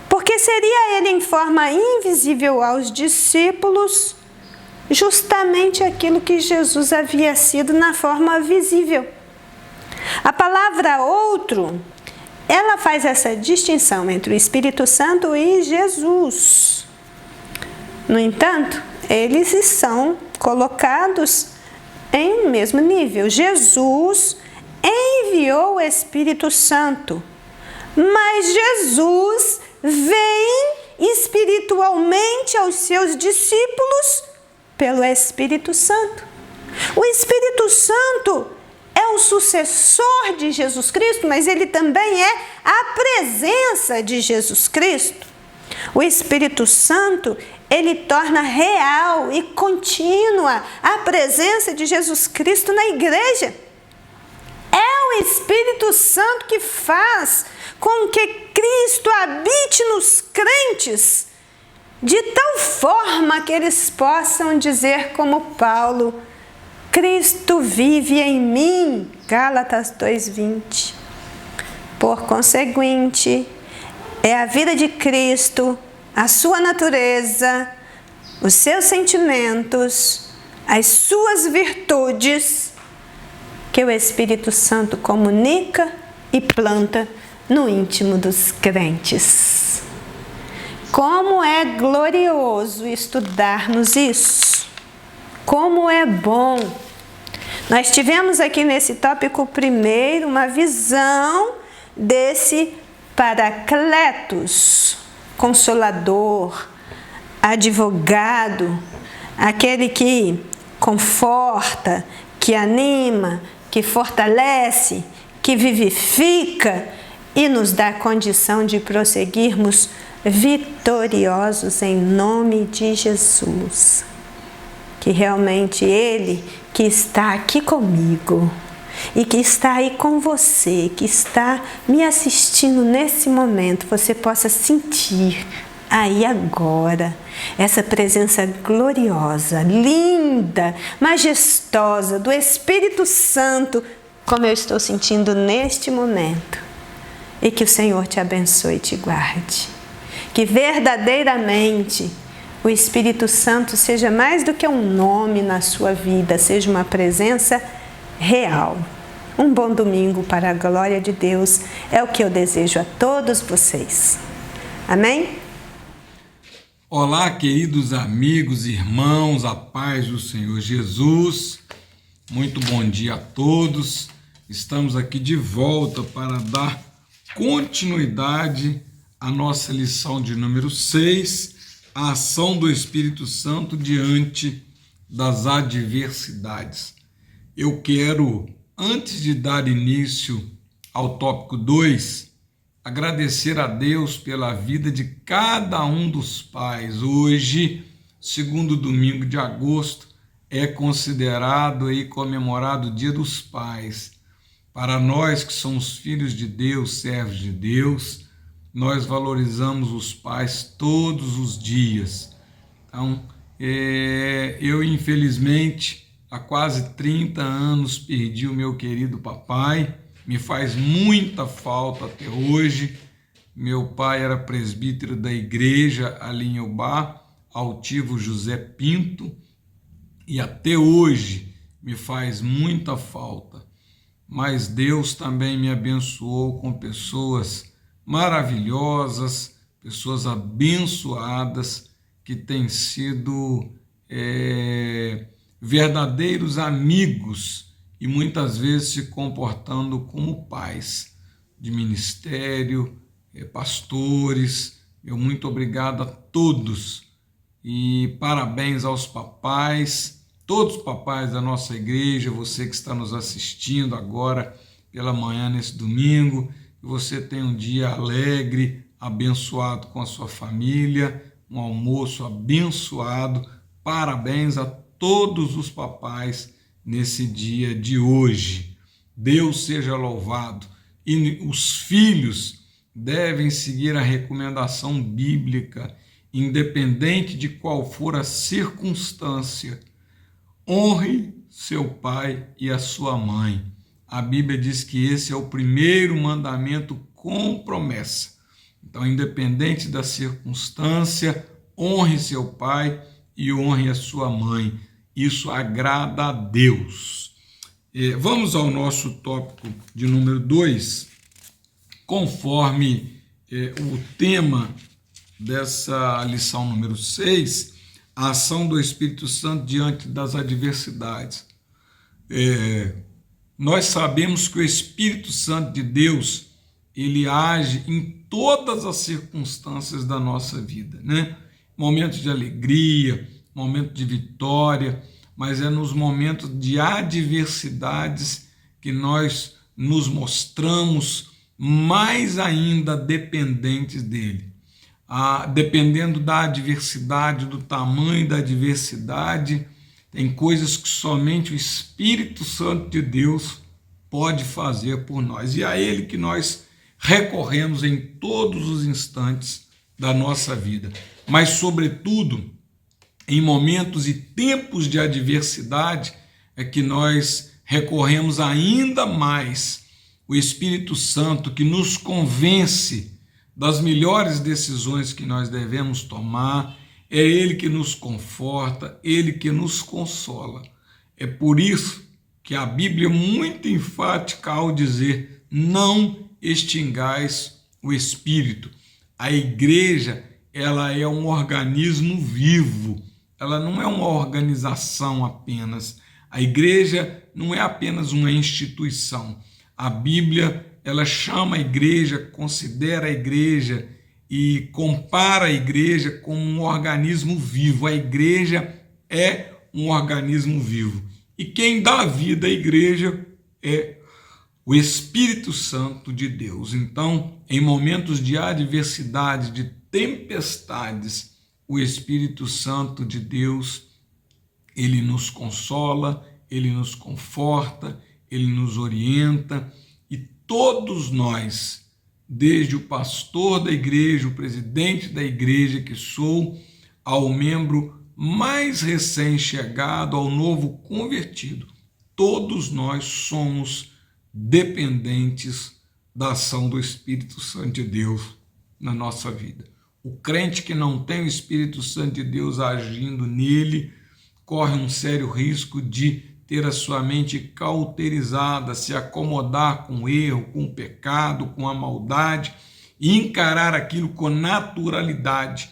porque seria ele em forma invisível aos discípulos justamente aquilo que Jesus havia sido na forma visível. A palavra outro, ela faz essa distinção entre o Espírito Santo e Jesus. No entanto, eles são colocados em um mesmo nível. Jesus enviou o Espírito Santo, mas Jesus vem espiritualmente aos seus discípulos pelo Espírito Santo. O Espírito Santo é o sucessor de Jesus Cristo, mas ele também é a presença de Jesus Cristo. O Espírito Santo, ele torna real e contínua a presença de Jesus Cristo na igreja. o Espírito Santo que faz com que Cristo habite nos crentes, de tal forma que eles possam dizer como Paulo: Cristo vive em mim, Gálatas 2:20. Por conseguinte, é a vida de Cristo, a sua natureza, os seus sentimentos, as suas virtudes, que o Espírito Santo comunica e planta no íntimo dos crentes. Como é glorioso estudarmos isso! Como é bom! Nós tivemos aqui nesse tópico primeiro uma visão desse Paracletos, consolador, advogado, aquele que conforta, que anima, que fortalece, que vivifica e nos dá condição de prosseguirmos vitoriosos em nome de Jesus. Que realmente Ele que está aqui comigo e que está aí com você, que está me assistindo nesse momento, você possa sentir aí agora essa presença gloriosa, linda, majestosa do Espírito Santo, como eu estou sentindo neste momento. E que o Senhor te abençoe e te guarde. Que verdadeiramente o Espírito Santo seja mais do que um nome na sua vida, seja uma presença real. Um bom domingo para a glória de Deus é o que eu desejo a todos vocês. Amém? Olá, queridos amigos, irmãos, a paz do Senhor Jesus. Muito bom dia a todos. Estamos aqui de volta para dar continuidade à nossa lição de número 6, a ação do Espírito Santo diante das adversidades. Eu quero, antes de dar início ao tópico 2, agradecer a Deus pela vida de cada um dos pais. Hoje, segundo domingo de agosto, é considerado e comemorado o Dia dos Pais. Para nós que somos filhos de Deus, servos de Deus, nós valorizamos os pais todos os dias. Então, eu infelizmente, há quase 30 anos perdi o meu querido papai, me faz muita falta até hoje. Meu pai era presbítero da igreja ali em Eubá, altivo José Pinto, e até hoje me faz muita falta. Mas Deus também me abençoou com pessoas maravilhosas, pessoas abençoadas, que têm sido verdadeiros amigos e muitas vezes se comportando como pais de ministério, pastores. Eu muito obrigado a todos e parabéns aos papais, todos os papais da nossa igreja, você que está nos assistindo agora pela manhã nesse domingo, que você tenha um dia alegre, abençoado com a sua família, um almoço abençoado. Parabéns a todos os papais nesse dia de hoje. Deus seja louvado. E os filhos devem seguir a recomendação bíblica, independente de qual for a circunstância. Honre seu pai e a sua mãe. A Bíblia diz que esse é o primeiro mandamento com promessa. Então, independente da circunstância, honre seu pai e honre a sua mãe. Isso agrada a Deus. Vamos ao nosso tópico de número 2, conforme o tema dessa lição número 6, a ação do Espírito Santo diante das adversidades. Nós sabemos que o Espírito Santo de Deus, ele age em todas as circunstâncias da nossa vida, né? Momentos de alegria, momento de vitória, mas é nos momentos de adversidades que nós nos mostramos mais ainda dependentes dele. Dependendo da adversidade, do tamanho da adversidade, tem coisas que somente o Espírito Santo de Deus pode fazer por nós. E a Ele que nós recorremos em todos os instantes da nossa vida. Mas, sobretudo, em momentos e tempos de adversidade, é que nós recorremos ainda mais o Espírito Santo, que nos convence das melhores decisões que nós devemos tomar. É Ele que nos conforta, Ele que nos consola. É por isso que a Bíblia é muito enfática ao dizer: não extingais o Espírito. A igreja, ela é um organismo vivo, ela não é uma organização apenas. A igreja não é apenas uma instituição. A Bíblia, ela chama a igreja, considera a igreja e compara a igreja como um organismo vivo. A igreja é um organismo vivo. E quem dá vida à igreja é o Espírito Santo de Deus. Então, em momentos de adversidade, de tempestades, o Espírito Santo de Deus, ele nos consola, ele nos conforta, ele nos orienta, e todos nós, desde o pastor da igreja, o presidente da igreja que sou, ao membro mais recém-chegado, ao novo convertido, todos nós somos dependentes da ação do Espírito Santo de Deus na nossa vida. O crente que não tem o Espírito Santo de Deus agindo nele corre um sério risco de ter a sua mente cauterizada, se acomodar com o erro, com o pecado, com a maldade e encarar aquilo com naturalidade.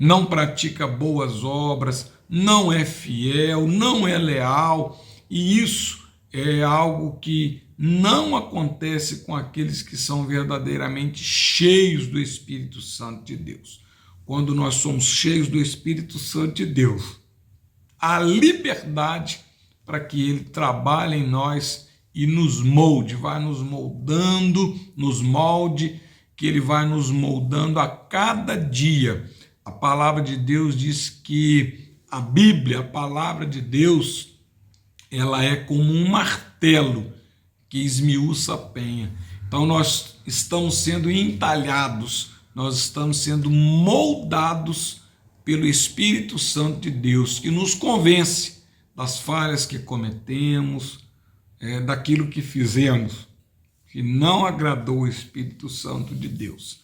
Não pratica boas obras, não é fiel, não é leal, e isso é algo que não acontece com aqueles que são verdadeiramente cheios do Espírito Santo de Deus. Quando nós somos cheios do Espírito Santo de Deus, há liberdade para que Ele trabalhe em nós e nos molde, vai nos moldando, nos molde, que Ele vai nos moldando a cada dia. A palavra de Deus diz que a Bíblia, a palavra de Deus, ela é como um martelo que esmiuça a penha. Então nós estamos sendo entalhados, nós estamos sendo moldados pelo Espírito Santo de Deus, que nos convence das falhas que cometemos, daquilo que fizemos, que não agradou o Espírito Santo de Deus.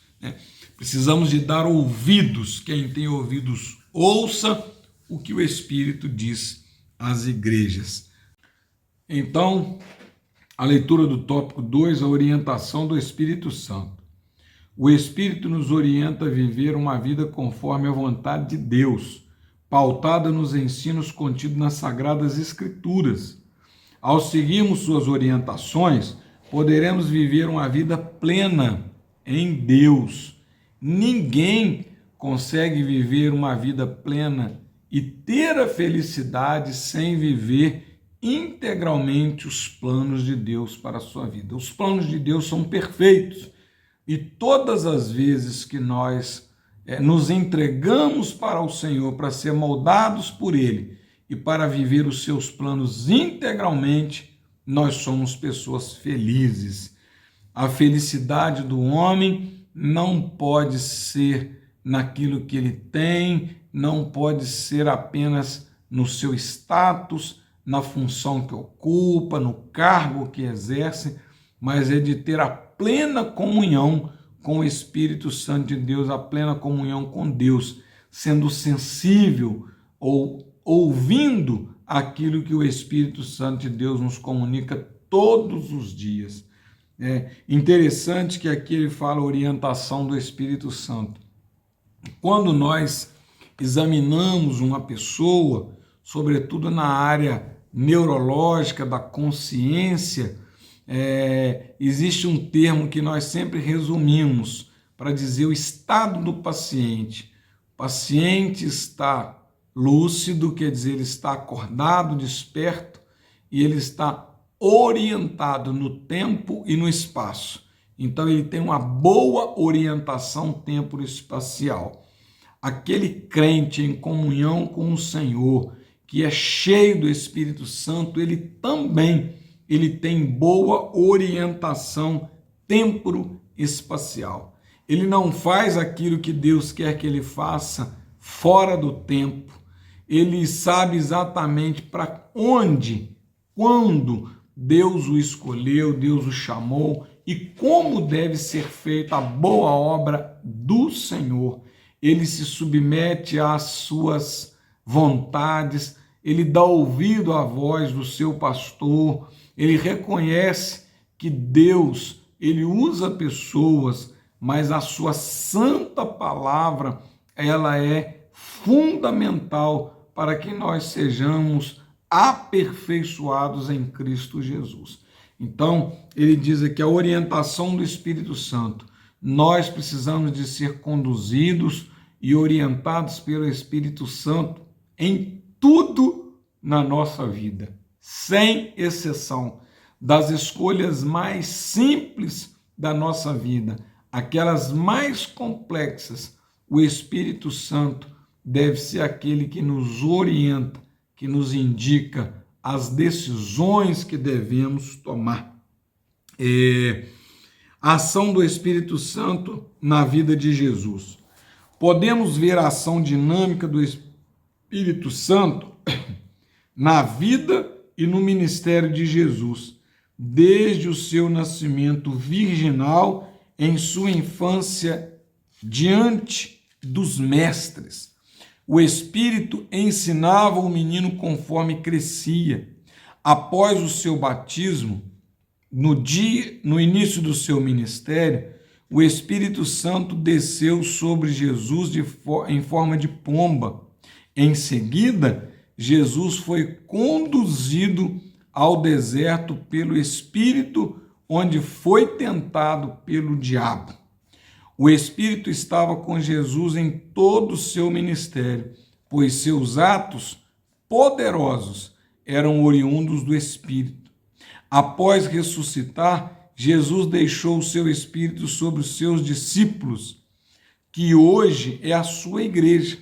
Precisamos de dar ouvidos, quem tem ouvidos, ouça o que o Espírito diz às igrejas. Então, a leitura do tópico 2, a orientação do Espírito Santo. O Espírito nos orienta a viver uma vida conforme a vontade de Deus, pautada nos ensinos contidos nas Sagradas Escrituras. Ao seguirmos suas orientações, poderemos viver uma vida plena em Deus. Ninguém consegue viver uma vida plena e ter a felicidade sem viver integralmente os planos de Deus para a sua vida. Os planos de Deus são perfeitos e todas as vezes que nós nos entregamos para o Senhor para ser moldados por Ele e para viver os seus planos integralmente, nós somos pessoas felizes. A felicidade do homem não pode ser naquilo que ele tem, não pode ser apenas no seu status, na função que ocupa, no cargo que exerce, mas é de ter a plena comunhão com o Espírito Santo de Deus, a plena comunhão com Deus, sendo sensível ou ouvindo aquilo que o Espírito Santo de Deus nos comunica todos os dias. É interessante que aqui ele fala orientação do Espírito Santo. Quando nós examinamos uma pessoa, sobretudo na área neurológica, da consciência, existe um termo que nós sempre resumimos para dizer o estado do paciente. O paciente está lúcido, quer dizer, ele está acordado, desperto, e ele está orientado no tempo e no espaço. Então ele tem uma boa orientação tempo-espacial. Aquele crente em comunhão com o Senhor, que é cheio do Espírito Santo, ele também ele tem boa orientação temporoespacial. Ele não faz aquilo que Deus quer que ele faça fora do tempo. Ele sabe exatamente para onde, quando Deus o escolheu, Deus o chamou e como deve ser feita a boa obra do Senhor. Ele se submete às suas vontades, ele dá ouvido à voz do seu pastor, ele reconhece que Deus, ele usa pessoas, mas a sua santa palavra, ela é fundamental para que nós sejamos aperfeiçoados em Cristo Jesus. Então, ele diz aqui a orientação do Espírito Santo. Nós precisamos de ser conduzidos e orientados pelo Espírito Santo em tudo na nossa vida, sem exceção, das escolhas mais simples da nossa vida, aquelas mais complexas. O Espírito Santo deve ser aquele que nos orienta, que nos indica as decisões que devemos tomar. A ação do Espírito Santo na vida de Jesus. Podemos ver a ação dinâmica do Espírito Santo na vida e no ministério de Jesus, desde o seu nascimento virginal, em sua infância, diante dos mestres. O Espírito ensinava o menino conforme crescia. Após o seu batismo, no início do seu ministério, o Espírito Santo desceu sobre Jesus em forma de pomba. Em seguida, Jesus foi conduzido ao deserto pelo Espírito, onde foi tentado pelo diabo. O Espírito estava com Jesus em todo o seu ministério, pois seus atos poderosos eram oriundos do Espírito. Após ressuscitar, Jesus deixou o seu Espírito sobre os seus discípulos, que hoje é a sua igreja.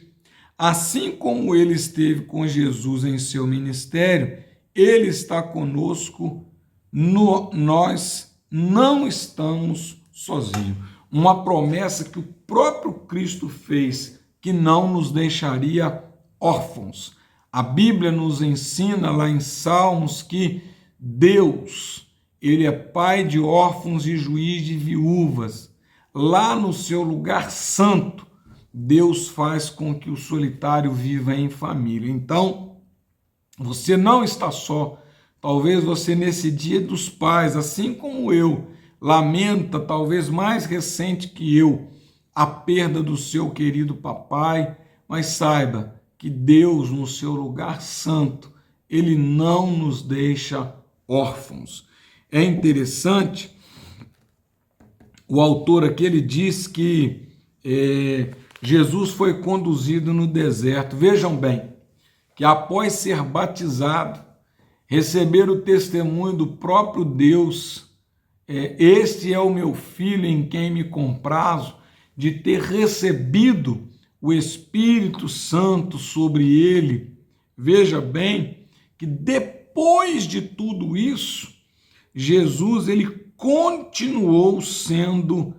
Assim como ele esteve com Jesus em seu ministério, ele está conosco, nós não estamos sozinhos. Uma promessa que o próprio Cristo fez, que não nos deixaria órfãos. A Bíblia nos ensina lá em Salmos que Deus, ele é pai de órfãos e juiz de viúvas. Lá no seu lugar santo, Deus faz com que o solitário viva em família. Então, você não está só. Talvez você, nesse Dia dos Pais, assim como eu, lamenta, talvez mais recente que eu, a perda do seu querido papai, mas saiba que Deus, no seu lugar santo, ele não nos deixa órfãos. É interessante, o autor aqui, ele diz que Jesus foi conduzido no deserto. Vejam bem, que após ser batizado, receber o testemunho do próprio Deus, este é o meu filho em quem me comprazo, de ter recebido o Espírito Santo sobre ele. Veja bem que depois de tudo isso, Jesus ele continuou sendo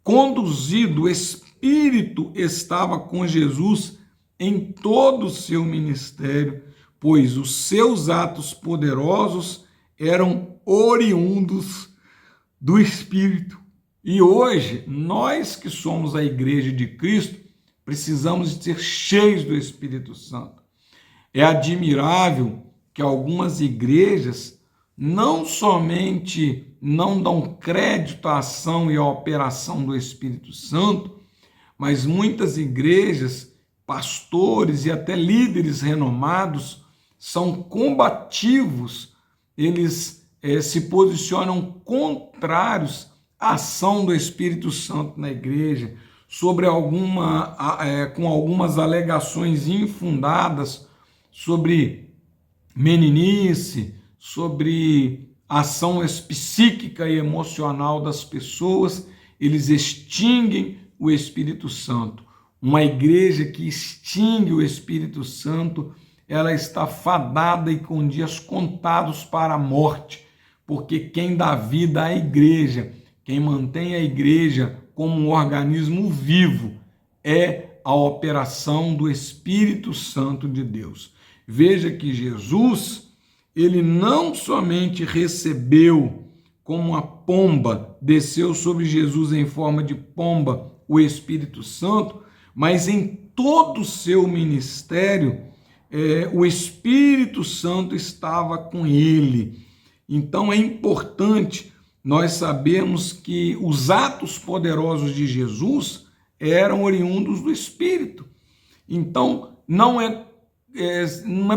conduzido. O Espírito estava com Jesus em todo o seu ministério, pois os seus atos poderosos eram oriundos do Espírito. E hoje, nós que somos a Igreja de Cristo, precisamos de ser cheios do Espírito Santo. É admirável que algumas igrejas não somente não dão crédito à ação e à operação do Espírito Santo, mas muitas igrejas, pastores e até líderes renomados são combativos, eles se posicionam contrários à ação do Espírito Santo na igreja, com algumas alegações infundadas sobre meninice, sobre ação psíquica e emocional das pessoas. Eles extinguem o Espírito Santo. Uma igreja que extingue o Espírito Santo ela está fadada e com dias contados para a morte, porque quem dá vida à igreja, quem mantém a igreja como um organismo vivo, é a operação do Espírito Santo de Deus. Veja que Jesus, ele não somente recebeu como uma pomba, desceu sobre Jesus em forma de pomba o Espírito Santo, mas em todo o seu ministério, o Espírito Santo estava com ele. Então é importante nós sabermos que os atos poderosos de Jesus eram oriundos do Espírito. Então não é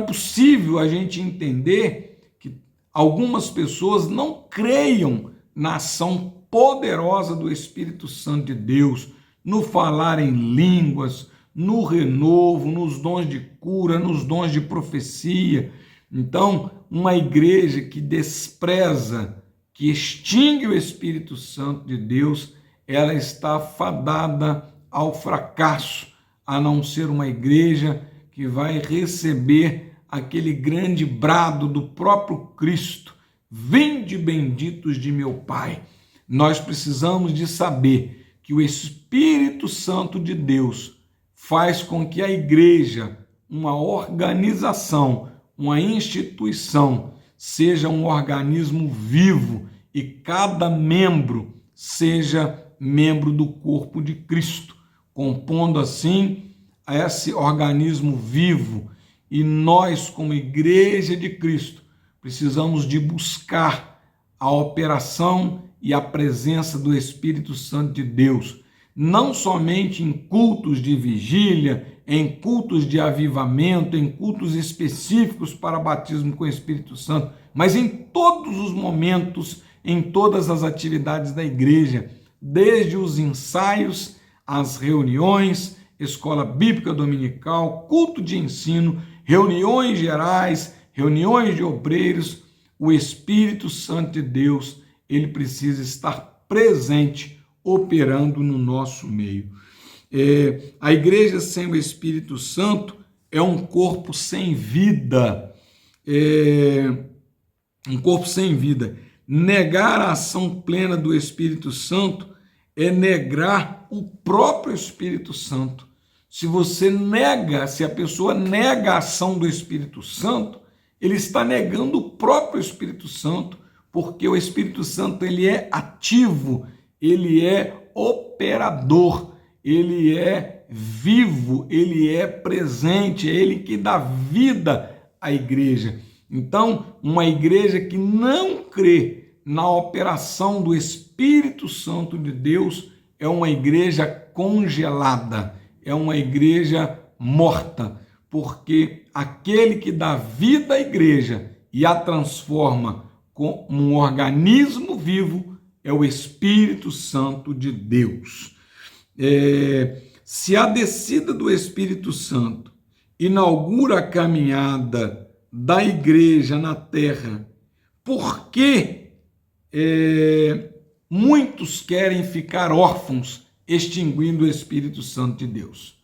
possível a gente entender que algumas pessoas não creiam na ação poderosa do Espírito Santo de Deus, no falar em línguas, no renovo, nos dons de cura, nos dons de profecia. Então, uma igreja que despreza, que extingue o Espírito Santo de Deus, ela está fadada ao fracasso, a não ser uma igreja que vai receber aquele grande brado do próprio Cristo: vinde benditos de meu Pai. Nós precisamos de saber que o Espírito Santo de Deus faz com que a igreja, uma organização, uma instituição, seja um organismo vivo e cada membro seja membro do corpo de Cristo, compondo assim esse organismo vivo. E nós, como igreja de Cristo, precisamos de buscar a operação e a presença do Espírito Santo de Deus, não somente em cultos de vigília, em cultos de avivamento, em cultos específicos para batismo com o Espírito Santo, mas em todos os momentos, em todas as atividades da igreja, desde os ensaios, as reuniões, escola bíblica dominical, culto de ensino, reuniões gerais, reuniões de obreiros. O Espírito Santo de Deus, ele precisa estar presente, operando no nosso meio. A igreja sem o Espírito Santo é um corpo sem vida. Um corpo sem vida. Negar a ação plena do Espírito Santo é negar o próprio Espírito Santo. Se a pessoa nega a ação do Espírito Santo, ele está negando o próprio Espírito Santo, porque o Espírito Santo, ele é ativo, ele é operador, ele é vivo, ele é presente, é ele que dá vida à igreja. Então, uma igreja que não crê na operação do Espírito Santo de Deus é uma igreja congelada, é uma igreja morta, porque aquele que dá vida à igreja e a transforma como um organismo vivo é o Espírito Santo de Deus. Se a descida do Espírito Santo inaugura a caminhada da igreja na terra, por que muitos querem ficar órfãos, extinguindo o Espírito Santo de Deus?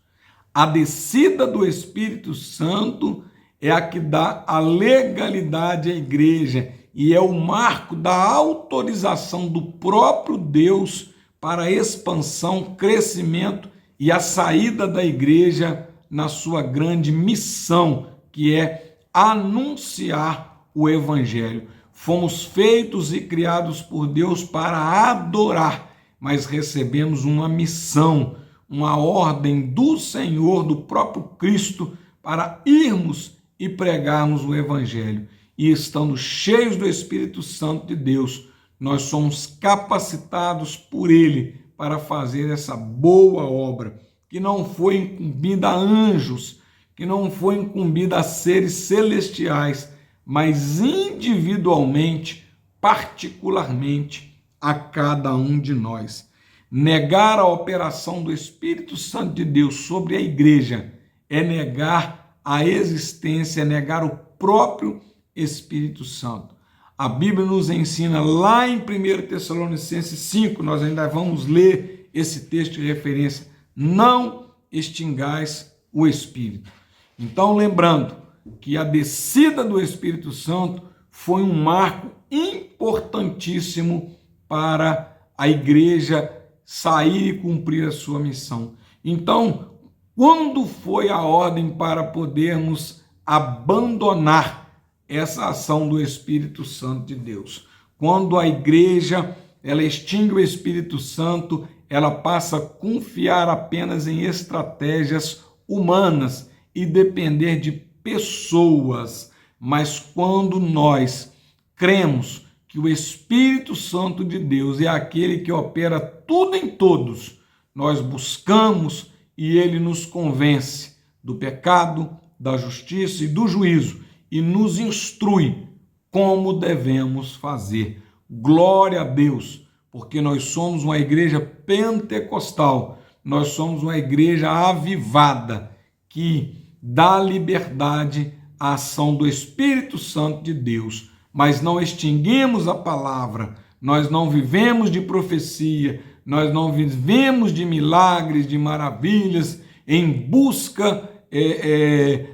A descida do Espírito Santo é a que dá a legalidade à igreja e é o marco da autorização do próprio Deus para a expansão, crescimento e a saída da igreja na sua grande missão, que é anunciar o Evangelho. Fomos feitos e criados por Deus para adorar, mas recebemos uma missão, uma ordem do Senhor, do próprio Cristo, para irmos e pregarmos o Evangelho. E estando cheios do Espírito Santo de Deus, nós somos capacitados por Ele para fazer essa boa obra, que não foi incumbida a anjos, que não foi incumbida a seres celestiais, mas individualmente, particularmente, a cada um de nós. Negar a operação do Espírito Santo de Deus sobre a igreja é negar a existência, é negar o próprio Espírito Santo. A Bíblia nos ensina lá em 1 Tessalonicenses 5, nós ainda vamos ler esse texto de referência: não extingais o Espírito. Então, lembrando, que a descida do Espírito Santo foi um marco importantíssimo para a igreja sair e cumprir a sua missão. Então, quando foi a ordem para podermos abandonar essa ação do Espírito Santo de Deus? Quando a igreja ela extingue o Espírito Santo, ela passa a confiar apenas em estratégias humanas e depender de pessoas. Mas quando nós cremos que o Espírito Santo de Deus é aquele que opera tudo em todos, nós buscamos e ele nos convence do pecado, da justiça e do juízo e nos instrui como devemos fazer. Glória a Deus, porque nós somos uma igreja pentecostal, nós somos uma igreja avivada que dá liberdade à ação do Espírito Santo de Deus, mas não extinguimos a palavra, nós não vivemos de profecia, nós não vivemos de milagres, de maravilhas, em busca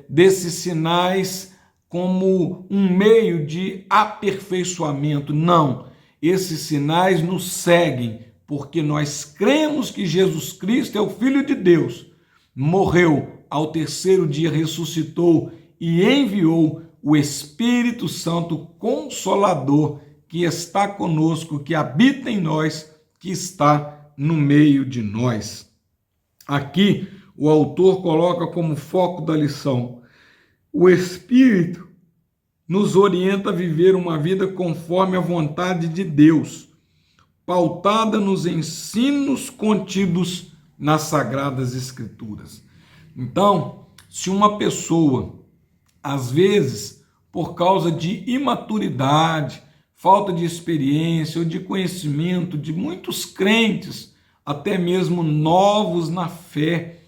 desses sinais como um meio de aperfeiçoamento. Não, esses sinais nos seguem, porque nós cremos que Jesus Cristo é o Filho de Deus, morreu, ao terceiro dia ressuscitou e enviou o Espírito Santo Consolador, que está conosco, que habita em nós, que está no meio de nós. Aqui, o autor coloca como foco da lição: o Espírito nos orienta a viver uma vida conforme a vontade de Deus, pautada nos ensinos contidos nas Sagradas Escrituras. Então, se uma pessoa, às vezes, por causa de imaturidade, falta de experiência ou de conhecimento de muitos crentes, até mesmo novos na fé,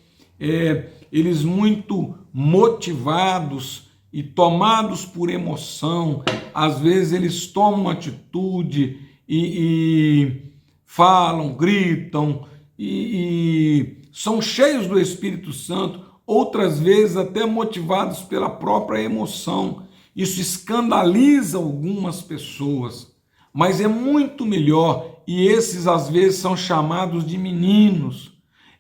eles muito motivados e tomados por emoção, às vezes eles tomam atitude e falam, gritam e são cheios do Espírito Santo, outras vezes até motivados pela própria emoção. Isso escandaliza algumas pessoas, mas é muito melhor, e esses às vezes são chamados de meninos,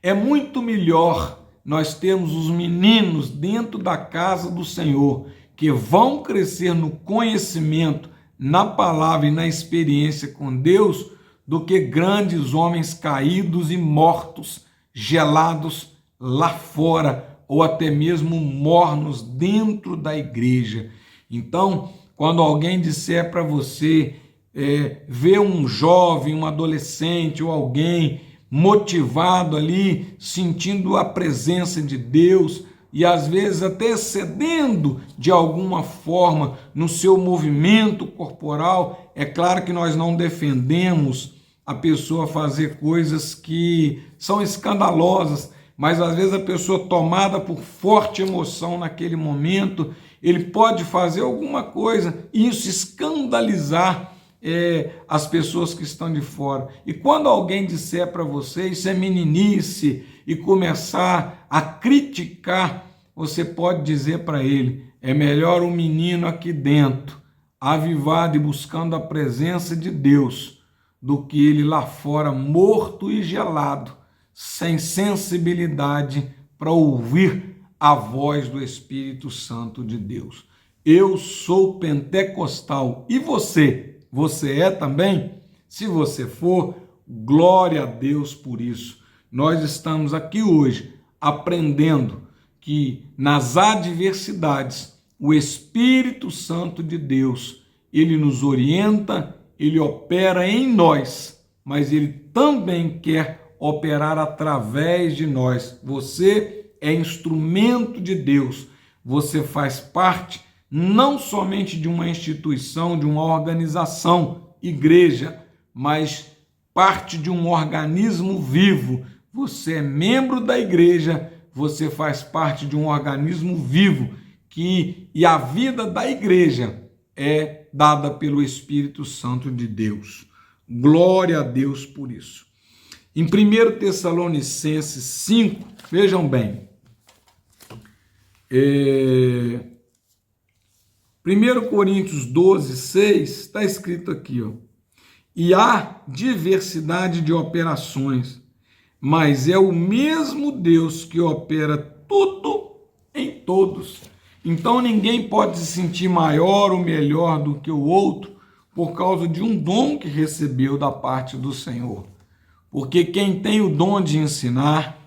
é muito melhor nós termos os meninos dentro da casa do Senhor, que vão crescer no conhecimento, na palavra e na experiência com Deus, do que grandes homens caídos e mortos, gelados lá fora, ou até mesmo mornos dentro da igreja. Então, quando alguém disser para você, ver um jovem, um adolescente ou alguém motivado ali, sentindo a presença de Deus e às vezes até cedendo de alguma forma no seu movimento corporal, é claro que nós não defendemos a pessoa fazer coisas que são escandalosas, mas às vezes a pessoa tomada por forte emoção naquele momento, ele pode fazer alguma coisa e isso escandalizar as pessoas que estão de fora. E quando alguém disser para você isso é meninice e começar a criticar, você pode dizer para ele: é melhor um menino aqui dentro, avivado e buscando a presença de Deus, do que ele lá fora morto e gelado, sem sensibilidade para ouvir a voz do Espírito Santo de Deus. Eu sou pentecostal e você? Você é também? Se você for, glória a Deus por isso. Nós estamos aqui hoje aprendendo que nas adversidades o Espírito Santo de Deus, ele nos orienta, ele opera em nós, mas ele também quer operar através de nós. Você é instrumento de Deus, você faz parte não somente de uma instituição, de uma organização, igreja, mas parte de um organismo vivo. Você é membro da igreja, você faz parte de um organismo vivo, e a vida da igreja é dada pelo Espírito Santo de Deus. Glória a Deus por isso. Em 1 Tessalonicenses 5, vejam bem, 1 Coríntios 12, 6, está escrito aqui, ó. E há diversidade de operações, mas é o mesmo Deus que opera tudo em todos. Então ninguém pode se sentir maior ou melhor do que o outro por causa de um dom que recebeu da parte do Senhor. Porque quem tem o dom de ensinar,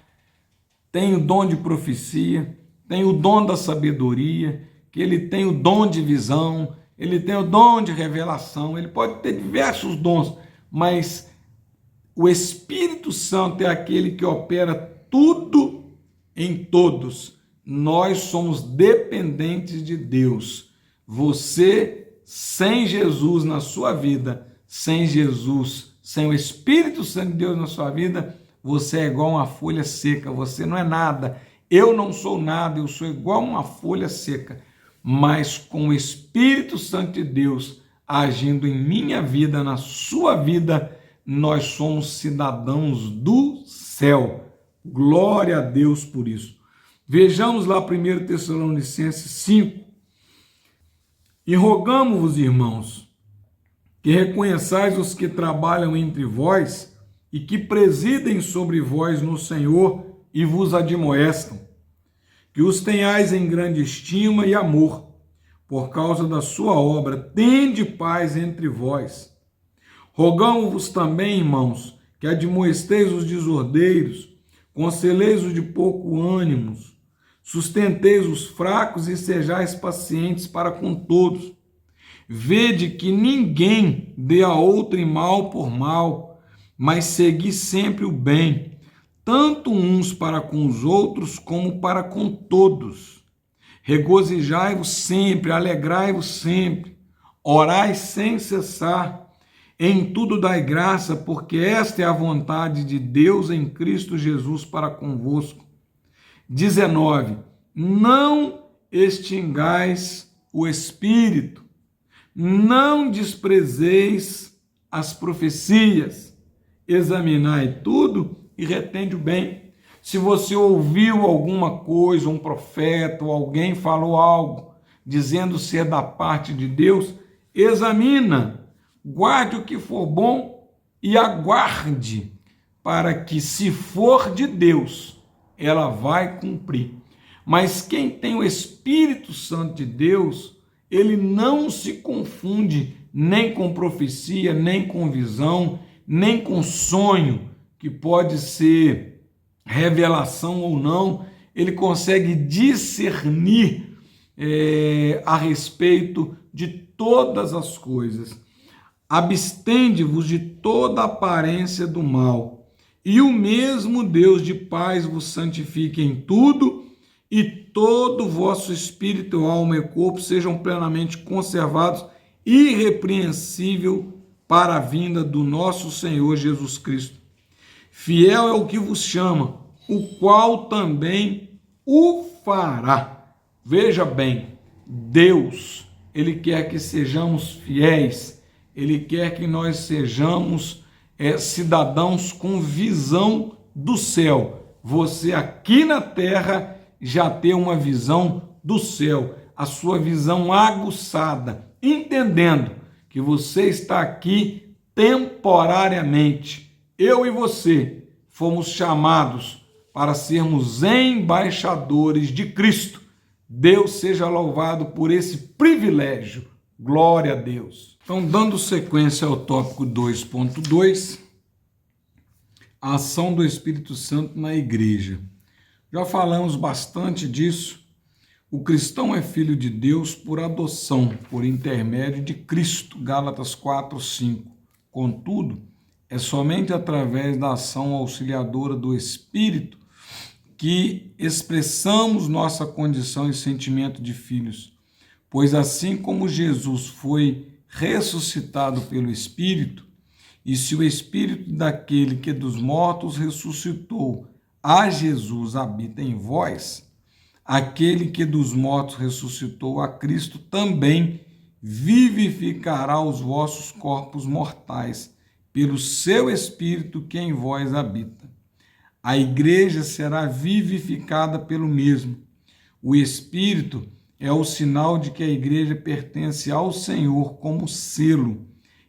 tem o dom de profecia, tem o dom da sabedoria, que ele tem o dom de visão, ele tem o dom de revelação, ele pode ter diversos dons, mas o Espírito Santo é aquele que opera tudo em todos. Nós somos dependentes de Deus. Você, sem Jesus na sua vida, sem Jesus, sem o Espírito Santo de Deus na sua vida, você é igual uma folha seca, você não é nada. Eu não sou nada, eu sou igual uma folha seca. Mas com o Espírito Santo de Deus agindo em minha vida, na sua vida, nós somos cidadãos do céu. Glória a Deus por isso. Vejamos lá 1 Tessalonicenses 5. E rogamo-vos, irmãos, que reconheçais os que trabalham entre vós e que presidem sobre vós no Senhor e vos admoestam, que os tenhais em grande estima e amor, por causa da sua obra, tende paz entre vós. Rogamo-vos também, irmãos, que admoesteis os desordeiros, conseleis os de pouco ânimo, sustenteis os fracos e sejais pacientes para com todos. Vede que ninguém dê a outrem mal por mal, mas segui sempre o bem, tanto uns para com os outros como para com todos. Regozijai-vos sempre, alegrai-vos sempre, orai sem cessar, em tudo dai graça, porque esta é a vontade de Deus em Cristo Jesus para convosco. 19. Não extingais o Espírito, não desprezeis as profecias, examinai tudo e retende o bem. Se você ouviu alguma coisa, um profeta ou alguém falou algo dizendo ser da parte de Deus, examina, guarde o que for bom e aguarde para que, se for de Deus, ela vai cumprir. Mas quem tem o Espírito Santo de Deus, ele não se confunde nem com profecia, nem com visão, nem com sonho, que pode ser revelação ou não. Ele consegue discernir a respeito de todas as coisas. Abstende-vos de toda aparência do mal, e o mesmo Deus de paz vos santifique em tudo, e todo o vosso espírito, alma e corpo sejam plenamente conservados, irrepreensível para a vinda do nosso Senhor Jesus Cristo. Fiel é o que vos chama, o qual também o fará. Veja bem, Deus, ele quer que sejamos fiéis, ele quer que nós sejamos cidadãos com visão do céu. Você aqui na terra já tem uma visão do céu, a sua visão aguçada, entendendo que você está aqui temporariamente. Eu e você fomos chamados para sermos embaixadores de Cristo. Deus seja louvado por esse privilégio. Glória a Deus. Então, dando sequência ao tópico 2.2, a ação do Espírito Santo na igreja. Já falamos bastante disso. O cristão é filho de Deus por adoção, por intermédio de Cristo. Gálatas 4:5. Contudo, é somente através da ação auxiliadora do Espírito que expressamos nossa condição e sentimento de filhos. Pois assim como Jesus foi ressuscitado pelo Espírito, e se o Espírito daquele que dos mortos ressuscitou a Jesus habita em vós, aquele que dos mortos ressuscitou a Cristo também vivificará os vossos corpos mortais, pelo seu Espírito que em vós habita. A igreja será vivificada pelo mesmo. O Espírito é o sinal de que a igreja pertence ao Senhor como selo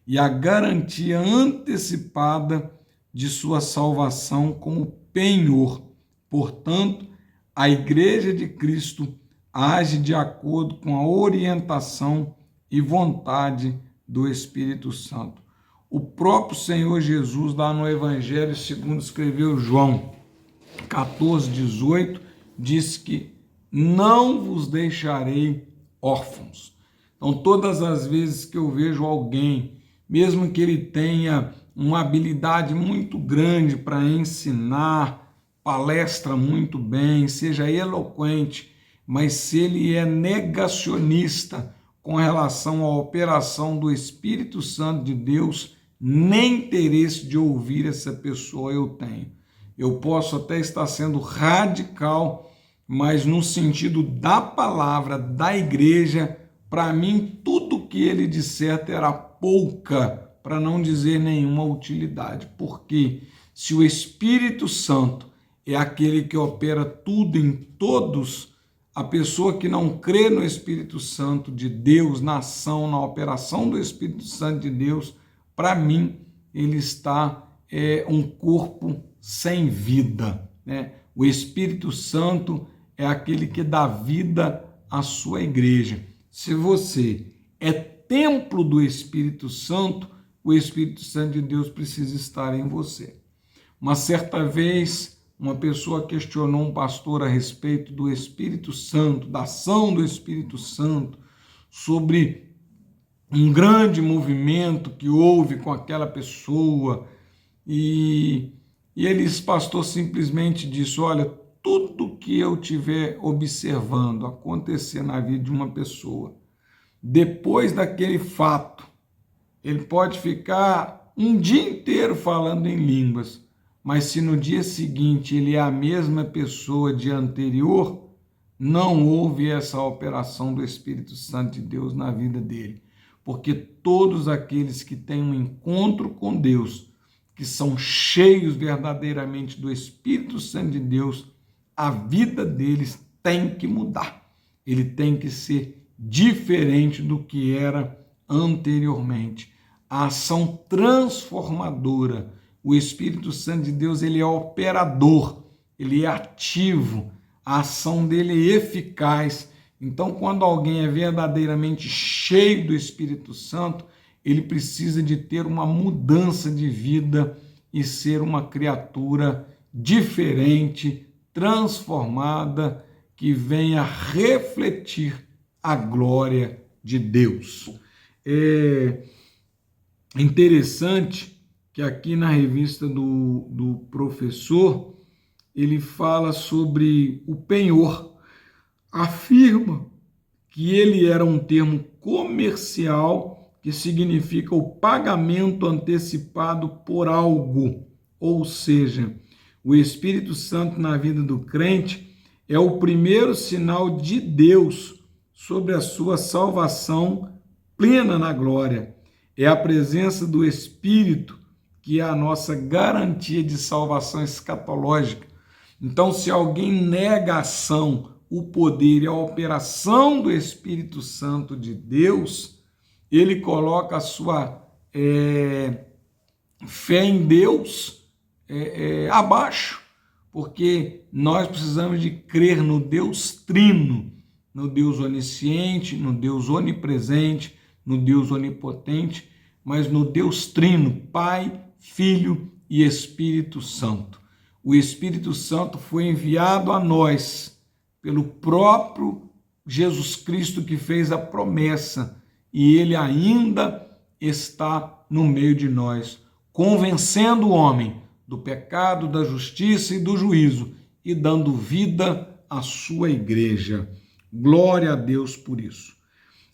e a garantia antecipada de sua salvação como penhor. Portanto, a igreja de Cristo age de acordo com a orientação e vontade do Espírito Santo. O próprio Senhor Jesus, lá no Evangelho segundo escreveu João 14:18, diz que não vos deixarei órfãos. Então, todas as vezes que eu vejo alguém, mesmo que ele tenha uma habilidade muito grande para ensinar, palestra muito bem, seja eloquente, mas se ele é negacionista com relação à operação do Espírito Santo de Deus, nem interesse de ouvir essa pessoa eu tenho. Eu posso até estar sendo radical, mas no sentido da palavra, da igreja, para mim, tudo que ele disser terá pouca, para não dizer nenhuma utilidade. Porque se o Espírito Santo é aquele que opera tudo em todos, a pessoa que não crê no Espírito Santo de Deus, na ação, na operação do Espírito Santo de Deus, para mim, ele está um corpo sem vida, né? O Espírito Santo é aquele que dá vida à sua igreja. Se você é templo do Espírito Santo, o Espírito Santo de Deus precisa estar em você. Uma certa vez, uma pessoa questionou um pastor a respeito do Espírito Santo, da ação do Espírito Santo, sobre um grande movimento que houve com aquela pessoa, e esse pastor simplesmente disse: olha, tudo que eu estiver observando acontecer na vida de uma pessoa, depois daquele fato, ele pode ficar um dia inteiro falando em línguas, mas se no dia seguinte ele é a mesma pessoa de anterior, não houve essa operação do Espírito Santo de Deus na vida dele. Porque todos aqueles que têm um encontro com Deus, que são cheios verdadeiramente do Espírito Santo de Deus, a vida deles tem que mudar. Ele tem que ser diferente do que era anteriormente. A ação transformadora, o Espírito Santo de Deus, ele é operador, ele é ativo, a ação dele é eficaz. Então, quando alguém é verdadeiramente cheio do Espírito Santo, ele precisa de ter uma mudança de vida e ser uma criatura diferente, transformada, que venha refletir a glória de Deus. É interessante que aqui na revista do professor, ele fala sobre o penhor. Afirma que ele era um termo comercial que significa o pagamento antecipado por algo, ou seja, o Espírito Santo na vida do crente é o primeiro sinal de Deus sobre a sua salvação plena na glória. É a presença do Espírito que é a nossa garantia de salvação escatológica. Então, se alguém nega a ação, o poder e a operação do Espírito Santo de Deus, ele coloca a sua fé em Deus abaixo, porque nós precisamos de crer no Deus trino, no Deus onisciente, no Deus onipresente, no Deus onipotente, mas no Deus trino, Pai, Filho e Espírito Santo. O Espírito Santo foi enviado a nós pelo próprio Jesus Cristo, que fez a promessa, e ele ainda está no meio de nós, convencendo o homem do pecado, da justiça e do juízo, e dando vida à sua igreja. Glória a Deus por isso.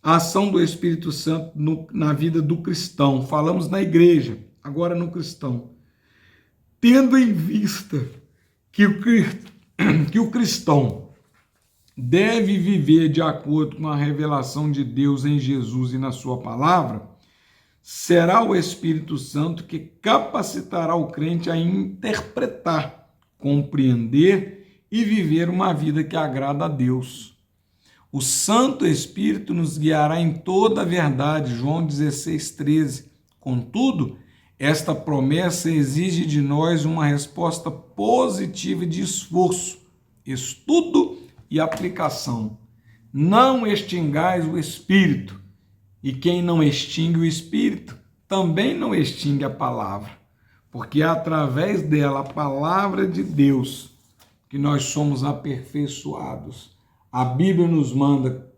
A ação do Espírito Santo na vida do cristão. Falamos na igreja, agora no cristão. Tendo em vista que o cristão deve viver de acordo com a revelação de Deus em Jesus e na sua palavra, será o Espírito Santo que capacitará o crente a interpretar, compreender e viver uma vida que agrada a Deus. O Santo Espírito nos guiará em toda a verdade, João 16:13. Contudo, esta promessa exige de nós uma resposta positiva de esforço, estudo e aplicação. Não extingais o Espírito, e quem não extingue o Espírito, também não extingue a palavra, porque é através dela, a palavra de Deus, que nós somos aperfeiçoados. A Bíblia nos manda: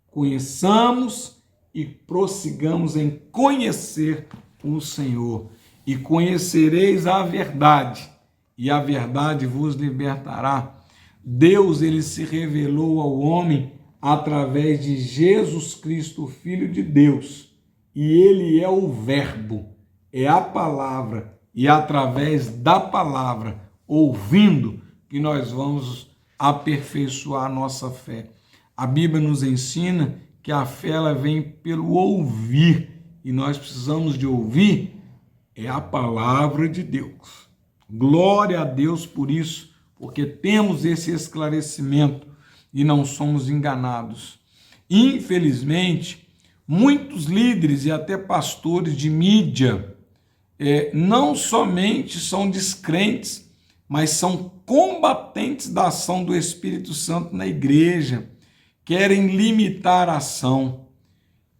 conheçamos e prossigamos em conhecer o Senhor, e conhecereis a verdade, e a verdade vos libertará. Deus, ele se revelou ao homem através de Jesus Cristo, Filho de Deus, e ele é o Verbo, é a palavra, e através da palavra, ouvindo, que nós vamos aperfeiçoar a nossa fé. A Bíblia nos ensina que a fé ela vem pelo ouvir, e nós precisamos de ouvir a palavra de Deus. Glória a Deus por isso, porque temos esse esclarecimento e não somos enganados. Infelizmente, muitos líderes e até pastores de mídia não somente são descrentes, mas são combatentes da ação do Espírito Santo na igreja, querem limitar a ação,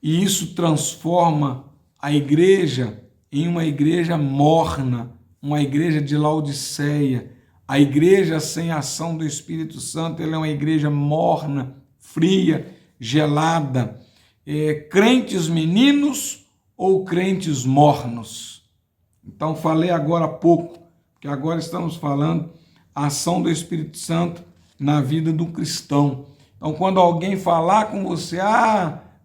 e isso transforma a igreja em uma igreja morna, uma igreja de Laodiceia. A igreja sem a ação do Espírito Santo, ela é uma igreja morna, fria, gelada. Crentes meninos ou crentes mornos? Então, falei agora há pouco, que agora estamos falando a ação do Espírito Santo na vida do cristão. Então, quando alguém falar com você,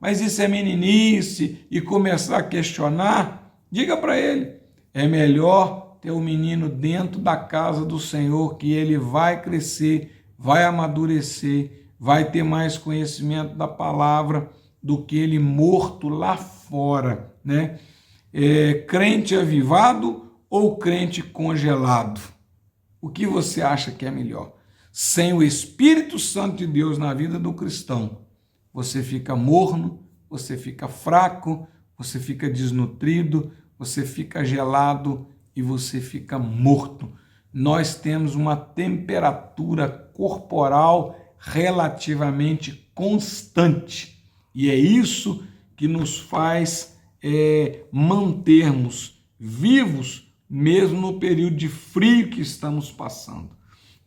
mas isso é meninice, e começar a questionar, diga para ele, é melhor ter o menino dentro da casa do Senhor, que ele vai crescer, vai amadurecer, vai ter mais conhecimento da palavra do que ele morto lá fora, né? Crente avivado ou crente congelado? O que você acha que é melhor? Sem o Espírito Santo de Deus na vida do cristão, você fica morno, você fica fraco, você fica desnutrido, você fica gelado e você fica morto. Nós temos uma temperatura corporal relativamente constante, e é isso que nos faz mantermos vivos mesmo no período de frio que estamos passando.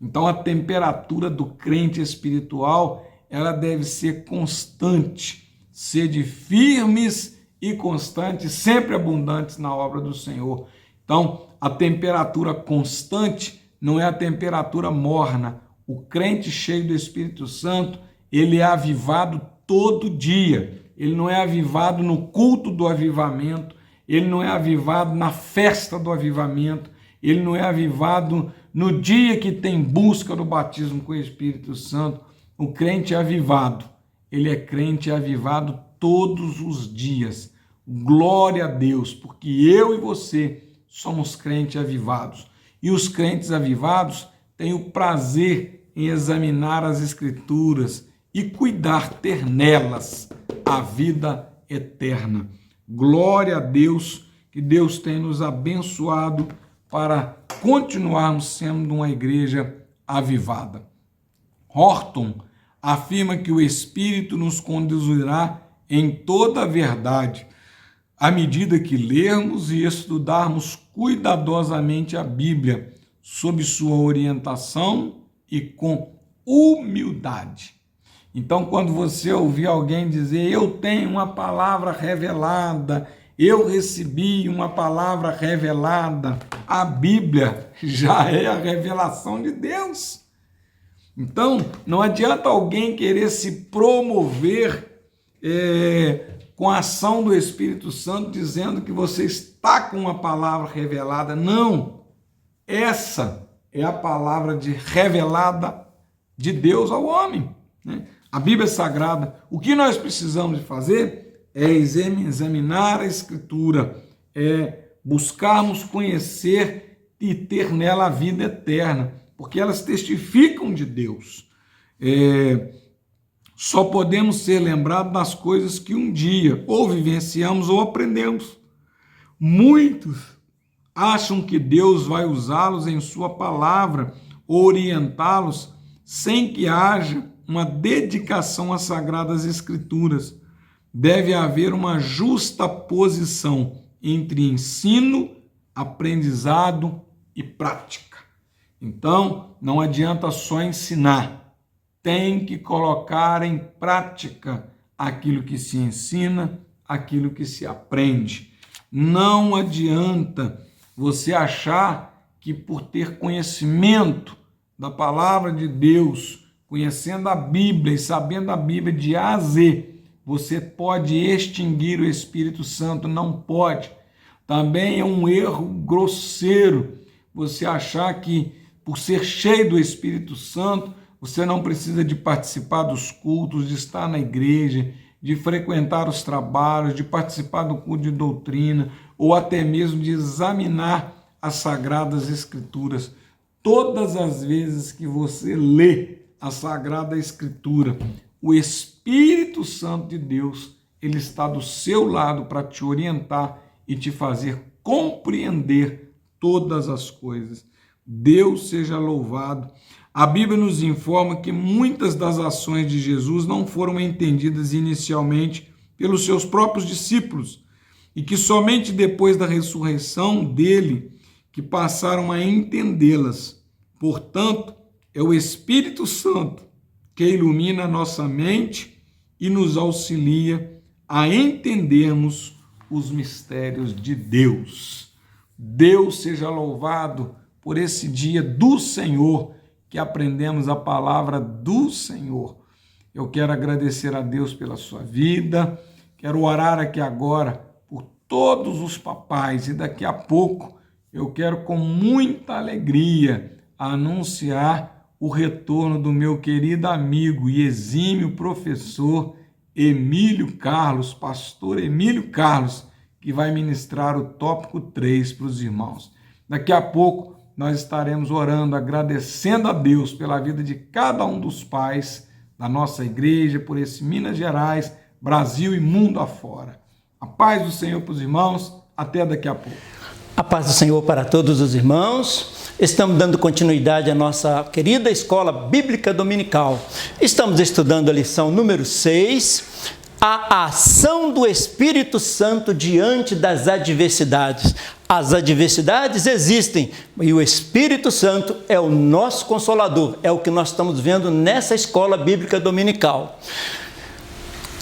Então a temperatura do crente espiritual, ela deve ser constante, sede firmes e constantes, sempre abundantes na obra do Senhor. Então a temperatura constante não é a temperatura morna. O crente cheio do Espírito Santo, ele é avivado todo dia. Ele não é avivado no culto do avivamento, ele não é avivado na festa do avivamento, ele não é avivado no dia que tem busca do batismo com o Espírito Santo. O crente é avivado, ele é crente avivado todos os dias. Glória a Deus, porque eu e você somos crentes avivados. E os crentes avivados têm o prazer em examinar as Escrituras e cuidar, ter nelas a vida eterna. Glória a Deus, que Deus tem nos abençoado para continuarmos sendo uma igreja avivada. Horton afirma que o Espírito nos conduzirá em toda a verdade, à medida que lermos e estudarmos cuidadosamente a Bíblia, sob sua orientação e com humildade. Então, quando você ouvir alguém dizer, eu tenho uma palavra revelada, eu recebi uma palavra revelada, a Bíblia já é a revelação de Deus. Então, não adianta alguém querer se promover com a ação do Espírito Santo, dizendo que você está com uma palavra revelada. Não, essa é a palavra revelada de Deus ao homem, né? A Bíblia Sagrada, o que nós precisamos de fazer é examinar a Escritura, buscarmos conhecer e ter nela a vida eterna, porque elas testificam de Deus. Só podemos ser lembrados das coisas que um dia ou vivenciamos ou aprendemos. Muitos acham que Deus vai usá-los em sua palavra ou orientá-los sem que haja uma dedicação às Sagradas Escrituras. Deve haver uma justa posição entre ensino, aprendizado e prática. Então, não adianta só ensinar, tem que colocar em prática aquilo que se ensina, aquilo que se aprende. Não adianta você achar que por ter conhecimento da palavra de Deus, conhecendo a Bíblia e sabendo a Bíblia de A a Z, você pode extinguir o Espírito Santo. Não pode. Também é um erro grosseiro você achar que, por ser cheio do Espírito Santo, você não precisa de participar dos cultos, de estar na igreja, de frequentar os trabalhos, de participar do culto de doutrina, ou até mesmo de examinar as Sagradas Escrituras. Todas as vezes que você lê a Sagrada Escritura, o Espírito Santo de Deus, ele está do seu lado para te orientar e te fazer compreender todas as coisas. Deus seja louvado. A Bíblia nos informa que muitas das ações de Jesus não foram entendidas inicialmente pelos seus próprios discípulos e que somente depois da ressurreição dele que passaram a entendê-las. Portanto, é o Espírito Santo que ilumina a nossa mente e nos auxilia a entendermos os mistérios de Deus. Deus seja louvado por esse dia do Senhor, que aprendemos a palavra do Senhor. Eu quero agradecer a Deus pela sua vida, quero orar aqui agora por todos os papais e daqui a pouco eu quero com muita alegria anunciar o retorno do meu querido amigo e exímio professor Emílio Carlos, pastor Emílio Carlos, que vai ministrar o tópico 3 para os irmãos. Daqui a pouco nós estaremos orando, agradecendo a Deus pela vida de cada um dos pais da nossa igreja, por esse Minas Gerais, Brasil e mundo afora. A paz do Senhor para os irmãos, até daqui a pouco. A paz do Senhor para todos os irmãos. Estamos dando continuidade à nossa querida Escola Bíblica Dominical. Estamos estudando a lição número 6, a ação do Espírito Santo diante das adversidades. As adversidades existem e o Espírito Santo é o nosso consolador. É o que nós estamos vendo nessa Escola Bíblica Dominical.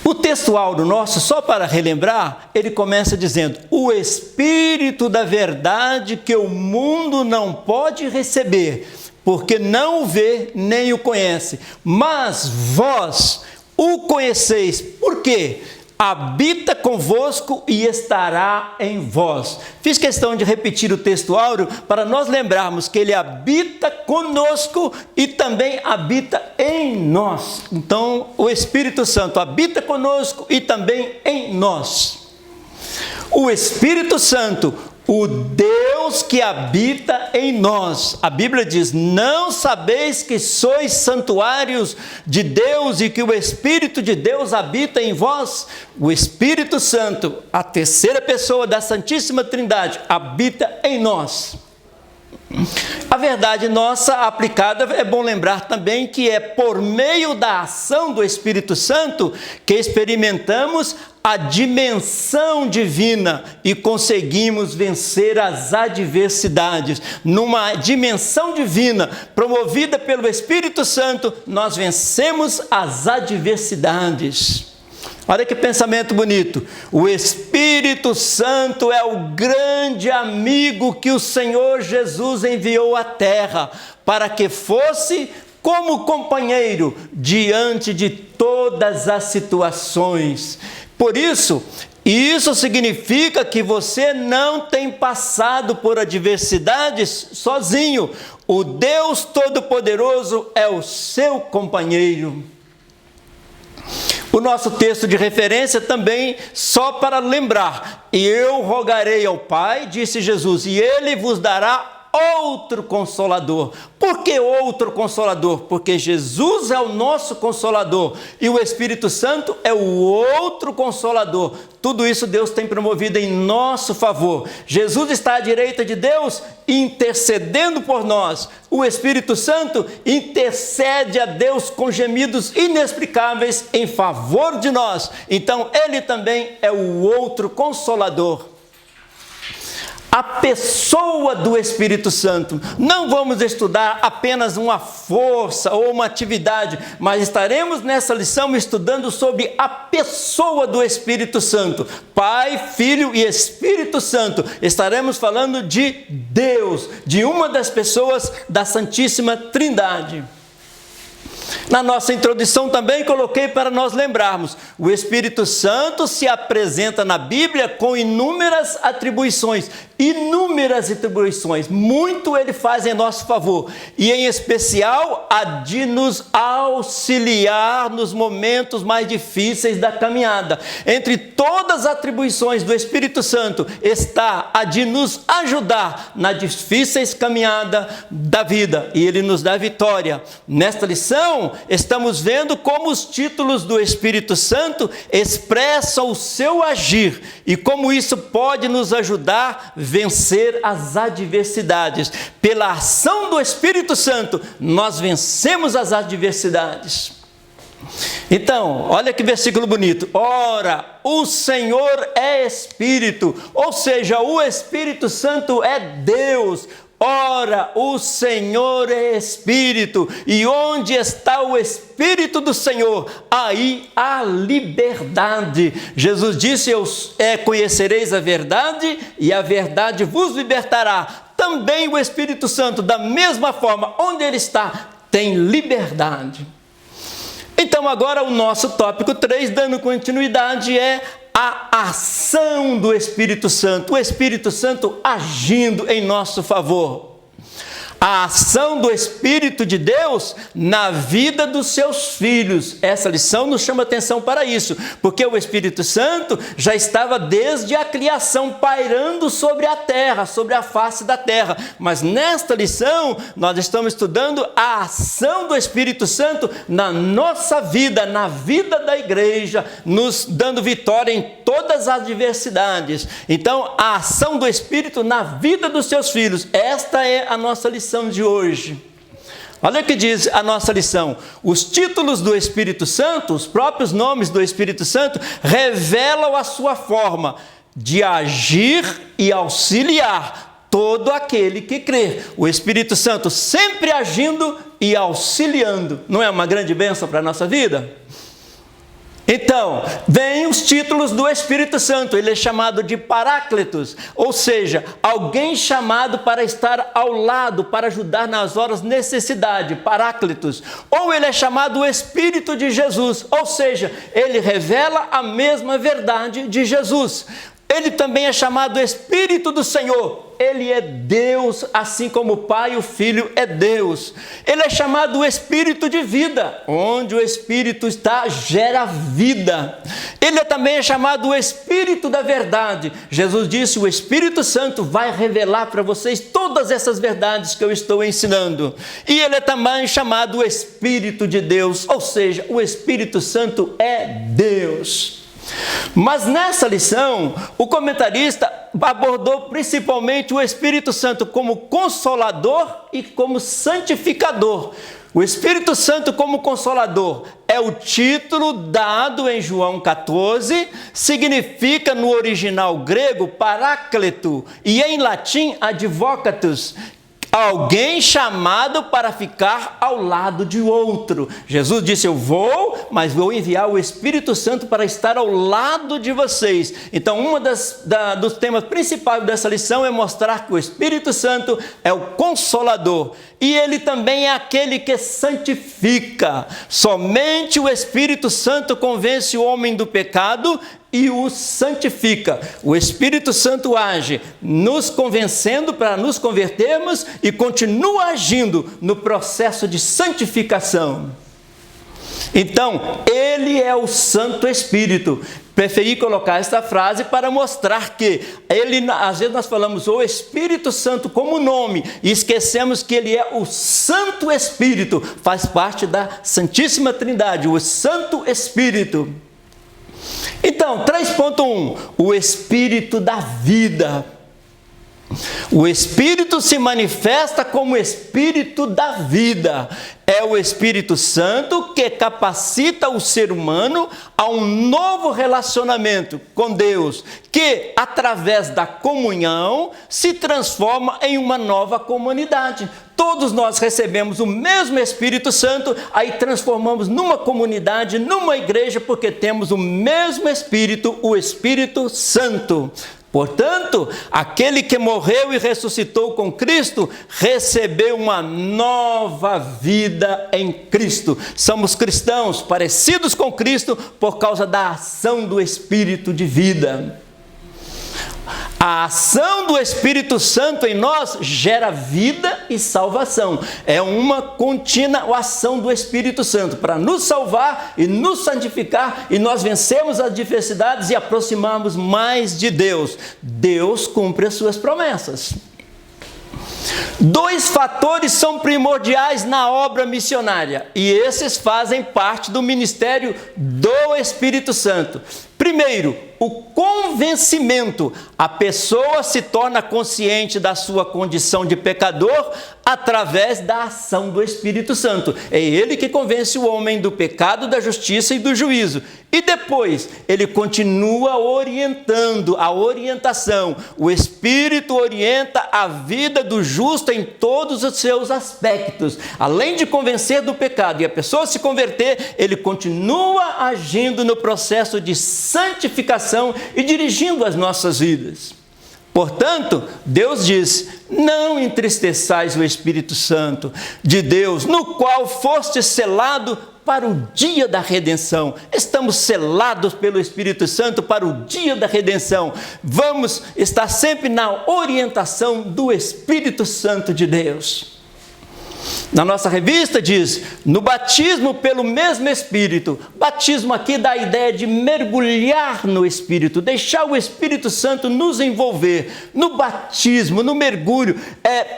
O textual nosso, só para relembrar, ele começa dizendo: o Espírito da verdade que o mundo não pode receber, porque não o vê nem o conhece, mas vós o conheceis. Por quê? Habita convosco e estará em vós. Fiz questão de repetir o texto áureo para nós lembrarmos que ele habita conosco e também habita em nós. Então, o Espírito Santo habita conosco e também em nós. O Espírito Santo, o Deus que habita em nós. A Bíblia diz: não sabeis que sois santuários de Deus e que o Espírito de Deus habita em vós? O Espírito Santo, a terceira pessoa da Santíssima Trindade, habita em nós. A verdade nossa aplicada, é bom lembrar também que é por meio da ação do Espírito Santo que experimentamos a dimensão divina e conseguimos vencer as adversidades. Numa dimensão divina promovida pelo Espírito Santo, nós vencemos as adversidades. Olha que pensamento bonito. O Espírito Santo é o grande amigo que o Senhor Jesus enviou à terra para que fosse como companheiro diante de todas as situações. Por isso significa que você não tem passado por adversidades sozinho. O Deus Todo-Poderoso é o seu companheiro. O nosso texto de referência também, só para lembrar: e eu rogarei ao Pai, disse Jesus, e Ele vos dará outro Consolador. Por que outro Consolador? Porque Jesus é o nosso Consolador e o Espírito Santo é o outro Consolador. Tudo isso Deus tem promovido em nosso favor. Jesus está à direita de Deus intercedendo por nós. O Espírito Santo intercede a Deus com gemidos inexplicáveis em favor de nós. Então, Ele também é o outro Consolador. A pessoa do Espírito Santo. Não vamos estudar apenas uma força ou uma atividade, mas estaremos nessa lição estudando sobre a pessoa do Espírito Santo. Pai, Filho e Espírito Santo. Estaremos falando de Deus, de uma das pessoas da Santíssima Trindade. Na nossa introdução também coloquei para nós lembrarmos, o Espírito Santo se apresenta na Bíblia com inúmeras atribuições, muito Ele faz em nosso favor, e em especial a de nos auxiliar nos momentos mais difíceis da caminhada. Entre todas as atribuições do Espírito Santo está a de nos ajudar na difíceis caminhada da vida, e Ele nos dá vitória. Nesta lição, estamos vendo como os títulos do Espírito Santo expressam o seu agir e como isso pode nos ajudar a vencer as adversidades. Pela ação do Espírito Santo, nós vencemos as adversidades. Então, olha que versículo bonito. Ora, o Senhor é Espírito, ou seja, o Espírito Santo é Deus. Ora, o Senhor é Espírito, e onde está o Espírito do Senhor, aí há liberdade. Jesus disse, conhecereis a verdade, e a verdade vos libertará. Também o Espírito Santo, da mesma forma, onde Ele está, tem liberdade. Então agora o nosso tópico 3, dando continuidade, é a ação do Espírito Santo, o Espírito Santo agindo em nosso favor. A ação do Espírito de Deus na vida dos seus filhos. Essa lição nos chama atenção para isso, porque o Espírito Santo já estava desde a criação pairando sobre a terra, sobre a face da terra. Mas nesta lição, nós estamos estudando a ação do Espírito Santo na nossa vida, na vida da igreja, nos dando vitória em todas as adversidades. Então, a ação do Espírito na vida dos seus filhos. Esta é a nossa lição de hoje. Olha o que diz a nossa lição. Os títulos do Espírito Santo, os próprios nomes do Espírito Santo, revelam a sua forma de agir e auxiliar todo aquele que crê. O Espírito Santo sempre agindo e auxiliando. Não é uma grande bênção para a nossa vida? Então, vem os títulos do Espírito Santo. Ele é chamado de Paráclitos, ou seja, alguém chamado para estar ao lado, para ajudar nas horas de necessidade, Paráclitos. Ou ele é chamado o Espírito de Jesus, ou seja, ele revela a mesma verdade de Jesus. Ele também é chamado Espírito do Senhor. Ele é Deus, assim como o Pai e o Filho é Deus. Ele é chamado o Espírito de vida. Onde o Espírito está, gera vida. Ele também é chamado o Espírito da verdade. Jesus disse, o Espírito Santo vai revelar para vocês todas essas verdades que eu estou ensinando. E ele é também chamado o Espírito de Deus, ou seja, o Espírito Santo é Deus. Mas nessa lição, o comentarista abordou principalmente o Espírito Santo como consolador e como santificador. O Espírito Santo como consolador é o título dado em João 14, significa no original grego paráclito e em latim advocatus, alguém chamado para ficar ao lado de outro. Jesus disse, eu vou, mas vou enviar o Espírito Santo para estar ao lado de vocês. Então, dos temas principais dessa lição é mostrar que o Espírito Santo é o Consolador. E ele também é aquele que santifica. Somente o Espírito Santo convence o homem do pecado e o santifica. O Espírito Santo age nos convencendo para nos convertermos e continua agindo no processo de santificação. Então, ele é o Santo Espírito. Preferi colocar esta frase para mostrar que ele, às vezes nós falamos o Espírito Santo como nome e esquecemos que ele é o Santo Espírito, faz parte da Santíssima Trindade, o Santo Espírito. Então, 3.1, o Espírito da vida. O Espírito se manifesta como Espírito da vida. É o Espírito Santo que capacita o ser humano a um novo relacionamento com Deus, que, através da comunhão, se transforma em uma nova comunidade. Todos nós recebemos o mesmo Espírito Santo, aí transformamos numa comunidade, numa igreja, porque temos o mesmo Espírito, o Espírito Santo. Portanto, aquele que morreu e ressuscitou com Cristo, recebeu uma nova vida em Cristo. Somos cristãos parecidos com Cristo por causa da ação do Espírito de vida. A ação do Espírito Santo em nós gera vida e salvação. É uma contínua ação do Espírito Santo para nos salvar e nos santificar, e nós vencemos as adversidades e aproximarmos mais de Deus. Deus cumpre as suas promessas. 2 fatores são primordiais na obra missionária, e esses fazem parte do ministério do Espírito Santo. Primeiro, o convencimento. A pessoa se torna consciente da sua condição de pecador através da ação do Espírito Santo. É ele que convence o homem do pecado, da justiça e do juízo. E depois, ele continua orientando, a orientação. O Espírito orienta a vida do justo em todos os seus aspectos. Além de convencer do pecado e a pessoa se converter, ele continua agindo no processo de santificação e dirigindo as nossas vidas. Portanto, Deus diz: não entristeçais o Espírito Santo de Deus, no qual foste selado para o dia da redenção. Estamos selados pelo Espírito Santo para o dia da redenção. Vamos estar sempre na orientação do Espírito Santo de Deus. Na nossa revista diz, no batismo pelo mesmo Espírito. Batismo aqui dá a ideia de mergulhar no Espírito, deixar o Espírito Santo nos envolver. No batismo, no mergulho,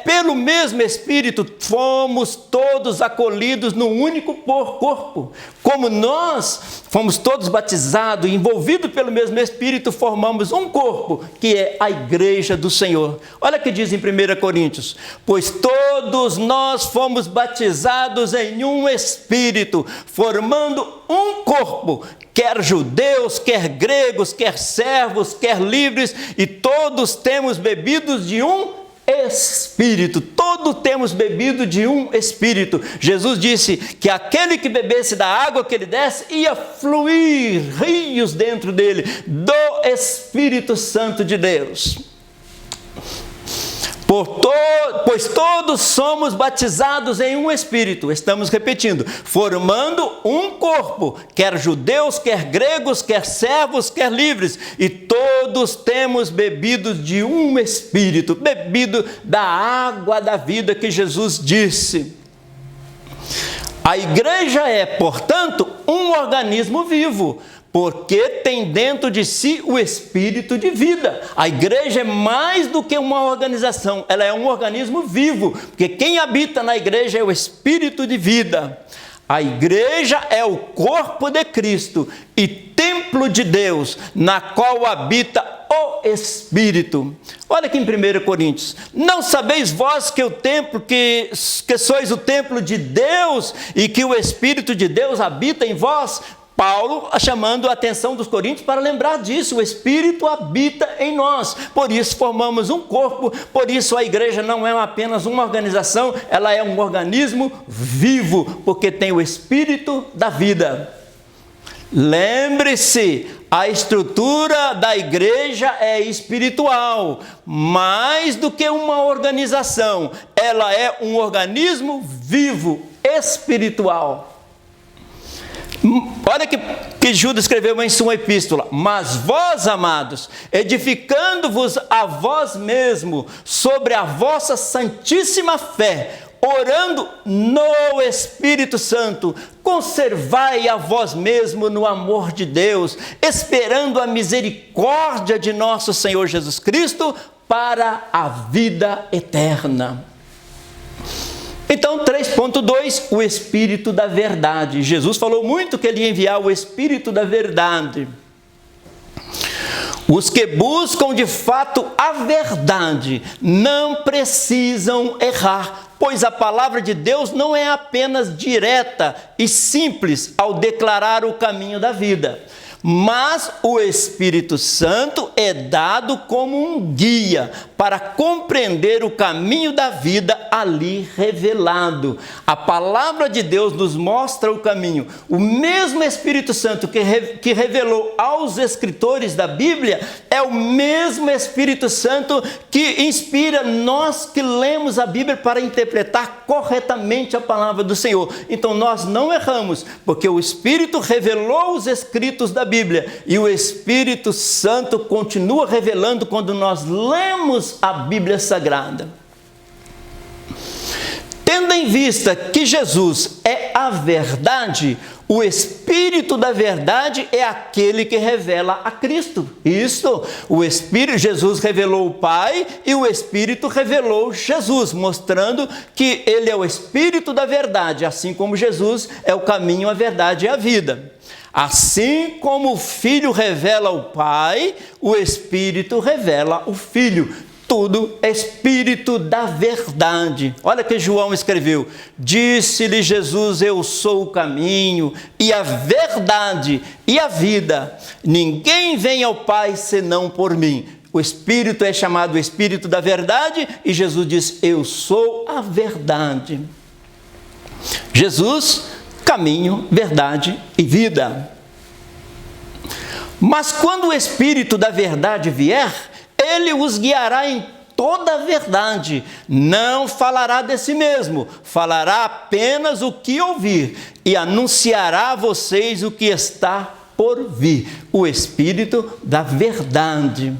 pelo mesmo Espírito, fomos todos acolhidos num único corpo. Como nós fomos todos batizados e envolvidos pelo mesmo Espírito, formamos um corpo, que é a igreja do Senhor. Olha o que diz em 1 Coríntios, pois todos nós fomos batizados em um Espírito, formando um corpo, quer judeus, quer gregos, quer servos, quer livres, e todos temos bebido de um Espírito, todos temos bebido de um Espírito. Jesus disse que aquele que bebesse da água que ele desse, ia fluir rios dentro dele, do Espírito Santo de Deus. Pois todos somos batizados em um Espírito, estamos repetindo, formando um corpo, quer judeus, quer gregos, quer servos, quer livres, e todos temos bebido de um Espírito, bebido da água da vida que Jesus disse. A igreja é, portanto, um organismo vivo, porque tem dentro de si o Espírito de vida. A igreja é mais do que uma organização, ela é um organismo vivo, porque quem habita na igreja é o Espírito de vida. A igreja é o corpo de Cristo e templo de Deus, na qual habita o Espírito. Olha aqui em 1 Coríntios, não sabeis vós que o templo, que sois o templo de Deus e que o Espírito de Deus habita em vós? Paulo chamando a atenção dos coríntios para lembrar disso, o Espírito habita em nós, por isso formamos um corpo, por isso a igreja não é apenas uma organização, ela é um organismo vivo, porque tem o Espírito da vida. Lembre-se, a estrutura da igreja é espiritual, mais do que uma organização, ela é um organismo vivo, espiritual. Olha que Judas escreveu em sua epístola, mas vós, amados, edificando-vos a vós mesmo sobre a vossa santíssima fé, orando no Espírito Santo, conservai a vós mesmo no amor de Deus, esperando a misericórdia de nosso Senhor Jesus Cristo para a vida eterna. Então, 3.2, o Espírito da verdade. Jesus falou muito que ele ia enviar o Espírito da verdade. Os que buscam de fato a verdade não precisam errar, pois a palavra de Deus não é apenas direta e simples ao declarar o caminho da vida. Mas o Espírito Santo é dado como um guia para compreender o caminho da vida ali revelado. A palavra de Deus nos mostra o caminho. O mesmo Espírito Santo que revelou aos escritores da Bíblia é o mesmo Espírito Santo que inspira nós que lemos a Bíblia para interpretar corretamente a palavra do Senhor. Então nós não erramos, porque o Espírito revelou os escritos da Bíblia e o Espírito Santo continua revelando quando nós lemos a Bíblia Sagrada. Tendo em vista que Jesus é a verdade, o Espírito da verdade é aquele que revela a Cristo. Isso, o Espírito, Jesus revelou o Pai e o Espírito revelou Jesus, mostrando que ele é o Espírito da verdade, assim como Jesus é o caminho, a verdade e a vida. Assim como o Filho revela o Pai, o Espírito revela o Filho. Tudo é Espírito da verdade. Olha que João escreveu: disse-lhe Jesus, eu sou o caminho e a verdade e a vida. Ninguém vem ao Pai senão por mim. O Espírito é chamado Espírito da verdade e Jesus diz, eu sou a verdade. Jesus, caminho, verdade e vida. Mas quando o Espírito da verdade vier, ele os guiará em toda a verdade. Não falará de si mesmo, falará apenas o que ouvir e anunciará a vocês o que está por vir. O Espírito da verdade.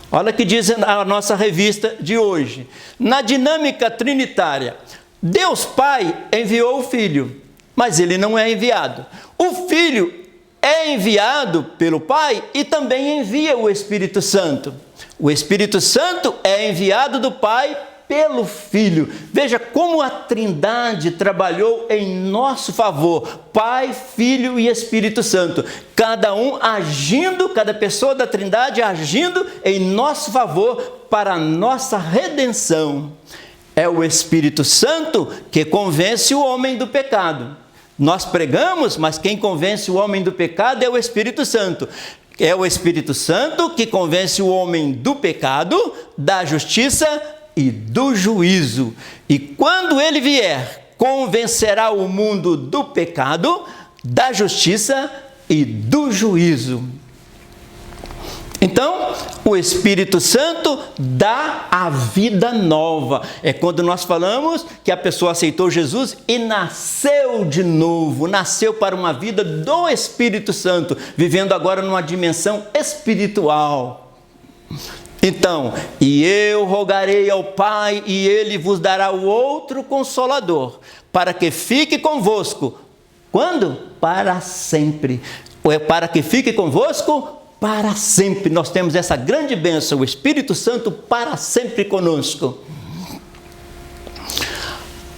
Olha o que diz a nossa revista de hoje. Na dinâmica trinitária, Deus Pai enviou o Filho, mas ele não é enviado. O Filho é enviado pelo Pai e também envia o Espírito Santo. O Espírito Santo é enviado do Pai pelo Filho. Veja como a Trindade trabalhou em nosso favor. Pai, Filho e Espírito Santo. Cada um agindo, cada pessoa da Trindade agindo em nosso favor para a nossa redenção. É o Espírito Santo que convence o homem do pecado. Nós pregamos, mas quem convence o homem do pecado é o Espírito Santo. É o Espírito Santo que convence o homem do pecado, da justiça e do juízo. E quando ele vier, convencerá o mundo do pecado, da justiça e do juízo. Então, o Espírito Santo dá a vida nova. É quando nós falamos que a pessoa aceitou Jesus e nasceu de novo, nasceu para uma vida do Espírito Santo, vivendo agora numa dimensão espiritual. Então, e eu rogarei ao Pai e Ele vos dará o outro Consolador, para que fique convosco. Quando? Para sempre. Ou é para que fique convosco para sempre. Nós temos essa grande bênção, o Espírito Santo para sempre conosco.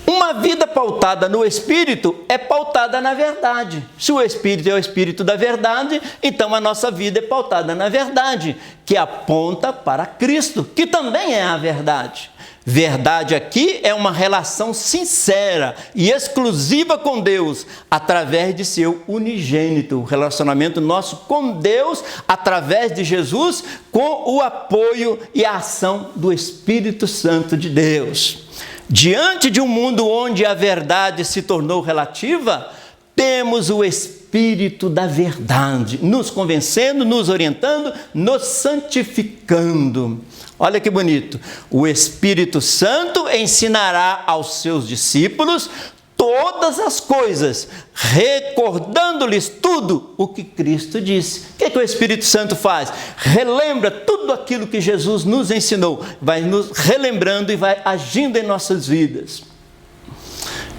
Uma vida pautada no Espírito é pautada na verdade. Se o Espírito é o Espírito da verdade, então a nossa vida é pautada na verdade, que aponta para Cristo, que também é a verdade. Verdade aqui é uma relação sincera e exclusiva com Deus, através de seu unigênito. O relacionamento nosso com Deus, através de Jesus, com o apoio e a ação do Espírito Santo de Deus. Diante de um mundo onde a verdade se tornou relativa, temos o Espírito da verdade, nos convencendo, nos orientando, nos santificando. Olha que bonito. O Espírito Santo ensinará aos seus discípulos todas as coisas, recordando-lhes tudo o que Cristo disse. O que é que o Espírito Santo faz? Relembra tudo aquilo que Jesus nos ensinou, vai nos relembrando e vai agindo em nossas vidas.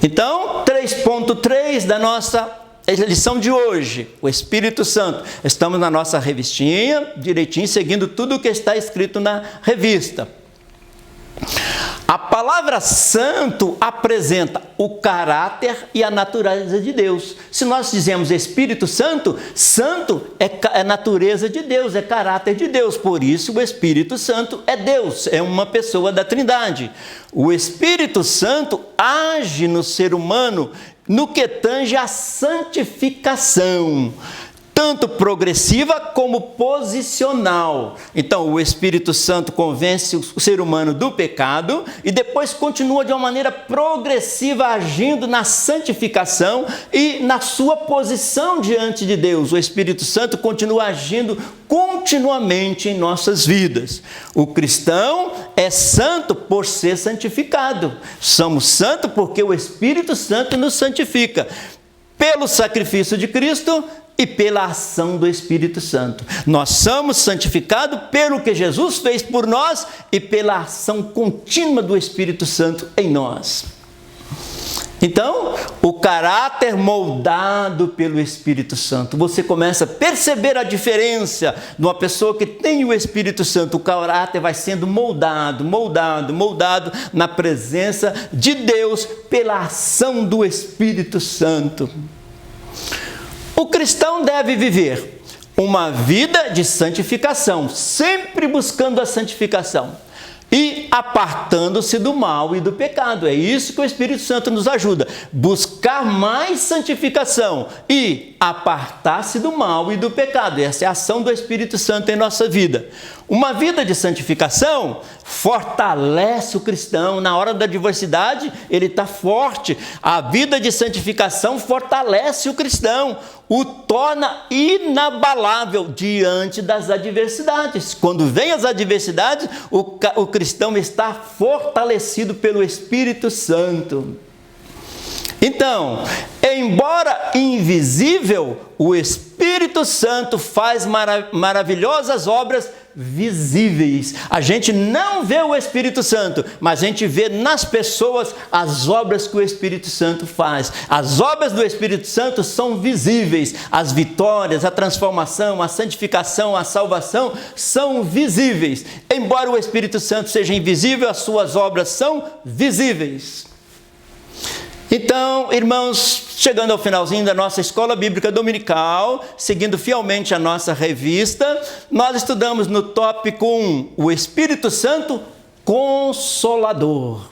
Então, 3.3 da nossa lição de hoje, o Espírito Santo. Estamos na nossa revistinha, direitinho, seguindo tudo o que está escrito na revista. A palavra santo apresenta o caráter e a natureza de Deus. Se nós dizemos Espírito Santo, santo é natureza de Deus, é caráter de Deus. Por isso o Espírito Santo é Deus, é uma pessoa da Trindade. O Espírito Santo age no ser humano no que tange a santificação, tanto progressiva como posicional. Então, o Espírito Santo convence o ser humano do pecado e depois continua de uma maneira progressiva agindo na santificação e na sua posição diante de Deus. O Espírito Santo continua agindo continuamente em nossas vidas. O cristão é santo por ser santificado. Somos santos porque o Espírito Santo nos santifica pelo sacrifício de Cristo e pela ação do Espírito Santo. Nós somos santificados pelo que Jesus fez por nós e pela ação contínua do Espírito Santo em nós. Então, o caráter moldado pelo Espírito Santo. Você começa a perceber a diferença de uma pessoa que tem o Espírito Santo. O caráter vai sendo moldado na presença de Deus pela ação do Espírito Santo. O cristão deve viver uma vida de santificação, sempre buscando a santificação e apartando-se do mal e do pecado. É isso que o Espírito Santo nos ajuda, buscar mais santificação e apartar-se do mal e do pecado. Essa é a ação do Espírito Santo em nossa vida. Uma vida de santificação fortalece o cristão. Na hora da adversidade, ele está forte. A vida de santificação fortalece o cristão, o torna inabalável diante das adversidades. Quando vem as adversidades, o cristão está fortalecido pelo Espírito Santo. Então, embora invisível, o Espírito Santo faz maravilhosas obras visíveis. A gente não vê o Espírito Santo, mas a gente vê nas pessoas as obras que o Espírito Santo faz. As obras do Espírito Santo são visíveis. As vitórias, a transformação, a santificação, a salvação são visíveis. Embora o Espírito Santo seja invisível, as suas obras são visíveis. Então, irmãos, chegando ao finalzinho da nossa Escola Bíblica Dominical, seguindo fielmente a nossa revista, nós estudamos no tópico 1, o Espírito Santo Consolador.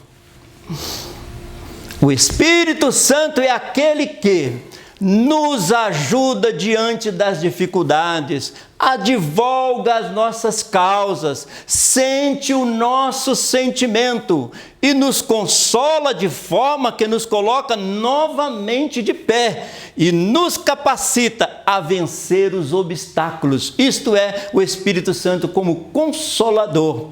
O Espírito Santo é aquele que nos ajuda diante das dificuldades, advoga as nossas causas, sente o nosso sentimento e nos consola de forma que nos coloca novamente de pé e nos capacita a vencer os obstáculos. Isto é, o Espírito Santo como consolador.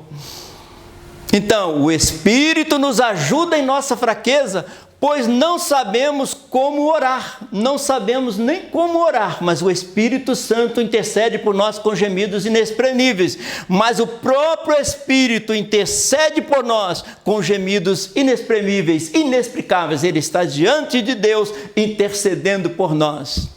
Então, o Espírito nos ajuda em nossa fraqueza, pois não sabemos como orar, não sabemos nem como orar, mas o Espírito Santo intercede por nós com gemidos inexprimíveis, mas o próprio Espírito intercede por nós com gemidos inexprimíveis, inexplicáveis. Ele está diante de Deus intercedendo por nós.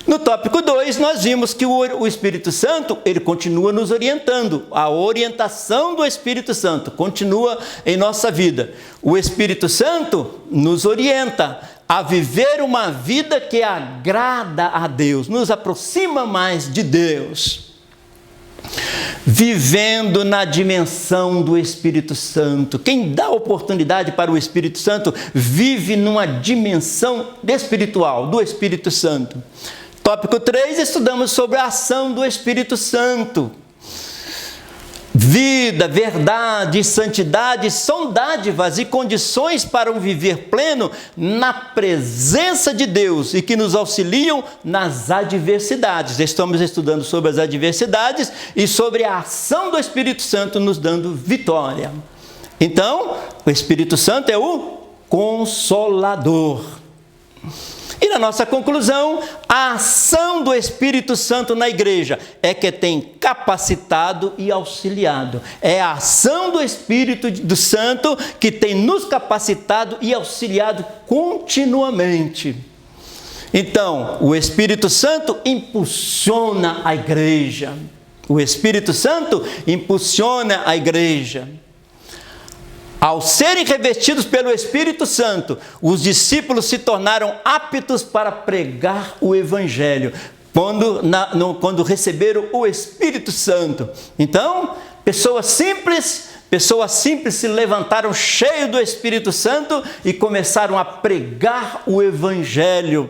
No tópico 2, nós vimos que o Espírito Santo, ele continua nos orientando. A orientação do Espírito Santo continua em nossa vida. O Espírito Santo nos orienta a viver uma vida que agrada a Deus, nos aproxima mais de Deus. Vivendo na dimensão do Espírito Santo. Quem dá oportunidade para o Espírito Santo vive numa dimensão espiritual do Espírito Santo. Tópico 3, estudamos sobre a ação do Espírito Santo. Vida, verdade e santidade são dádivas e condições para um viver pleno na presença de Deus e que nos auxiliam nas adversidades. Estamos estudando sobre as adversidades e sobre a ação do Espírito Santo nos dando vitória. Então, o Espírito Santo é o Consolador. E na nossa conclusão, a ação do Espírito Santo na igreja é que tem capacitado e auxiliado. É a ação do Espírito Santo que tem nos capacitado e auxiliado continuamente. Então, o Espírito Santo impulsiona a igreja. O Espírito Santo impulsiona a igreja. Ao serem revestidos pelo Espírito Santo, os discípulos se tornaram aptos para pregar o Evangelho, quando receberam o Espírito Santo. Então, pessoas simples se levantaram cheios do Espírito Santo e começaram a pregar o Evangelho.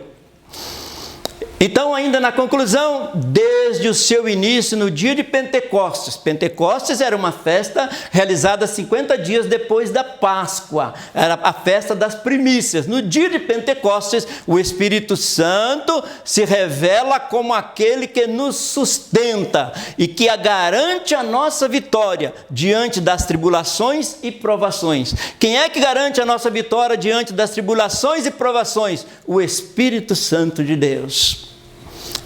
Então, ainda na conclusão, desde o seu início, no dia de Pentecostes. Pentecostes era uma festa realizada 50 dias depois da Páscoa. Era a festa das primícias. No dia de Pentecostes, o Espírito Santo se revela como aquele que nos sustenta e que garante a nossa vitória diante das tribulações e provações. Quem é que garante a nossa vitória diante das tribulações e provações? O Espírito Santo de Deus.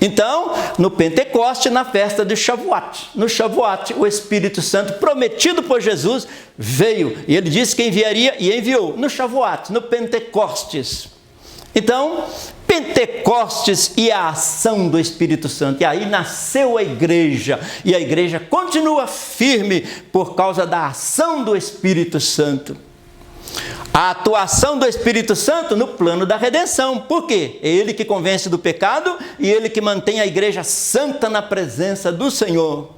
Então, no Pentecoste, na festa de Shavuot, no Shavuot, o Espírito Santo prometido por Jesus veio, e ele disse que enviaria e enviou, no Shavuot, no Pentecostes. Então, Pentecostes e a ação do Espírito Santo, e aí nasceu a igreja, e a igreja continua firme por causa da ação do Espírito Santo. A atuação do Espírito Santo no plano da redenção. Por quê? É Ele que convence do pecado e Ele que mantém a igreja santa na presença do Senhor.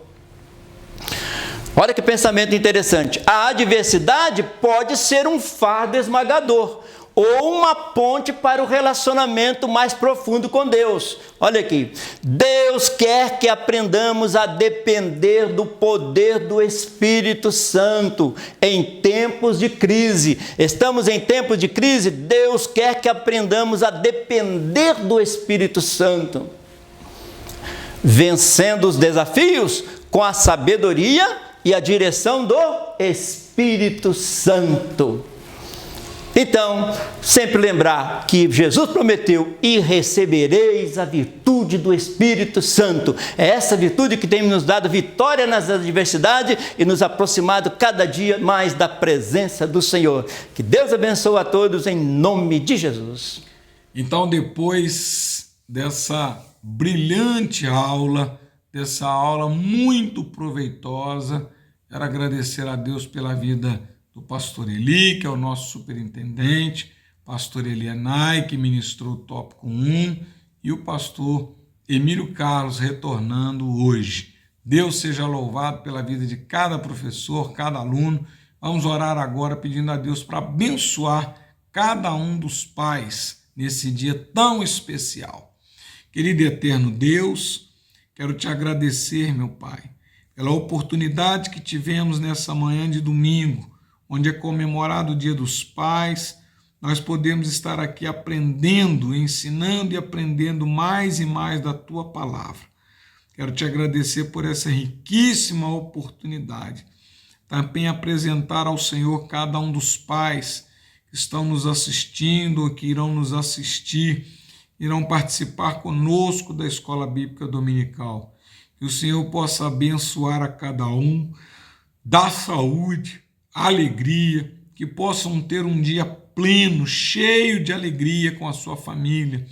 Olha que pensamento interessante. A adversidade pode ser um fardo esmagador ou uma ponte para o relacionamento mais profundo com Deus. Olha aqui, Deus quer que aprendamos a depender do poder do Espírito Santo em tempos de crise. Estamos em tempos de crise, Deus quer que aprendamos a depender do Espírito Santo, vencendo os desafios com a sabedoria e a direção do Espírito Santo. Então, sempre lembrar que Jesus prometeu: e recebereis a virtude do Espírito Santo. É essa virtude que tem nos dado vitória nas adversidades e nos aproximado cada dia mais da presença do Senhor. Que Deus abençoe a todos em nome de Jesus. Então, depois dessa brilhante aula, dessa aula muito proveitosa, quero agradecer a Deus pela vida do pastor Eli, que é o nosso superintendente, pastor Elianai, que ministrou o tópico 1, e o pastor Emílio Carlos, retornando hoje. Deus seja louvado pela vida de cada professor, cada aluno. Vamos orar agora pedindo a Deus para abençoar cada um dos pais nesse dia tão especial. Querido e eterno Deus, quero te agradecer, meu Pai, pela oportunidade que tivemos nessa manhã de domingo, onde é comemorado o Dia dos Pais. Nós podemos estar aqui aprendendo, ensinando e aprendendo mais e mais da Tua Palavra. Quero te agradecer por essa riquíssima oportunidade. Também apresentar ao Senhor cada um dos pais que estão nos assistindo ou que irão nos assistir, irão participar conosco da Escola Bíblica Dominical. Que o Senhor possa abençoar a cada um, dar saúde, alegria, que possam ter um dia pleno, cheio de alegria com a sua família,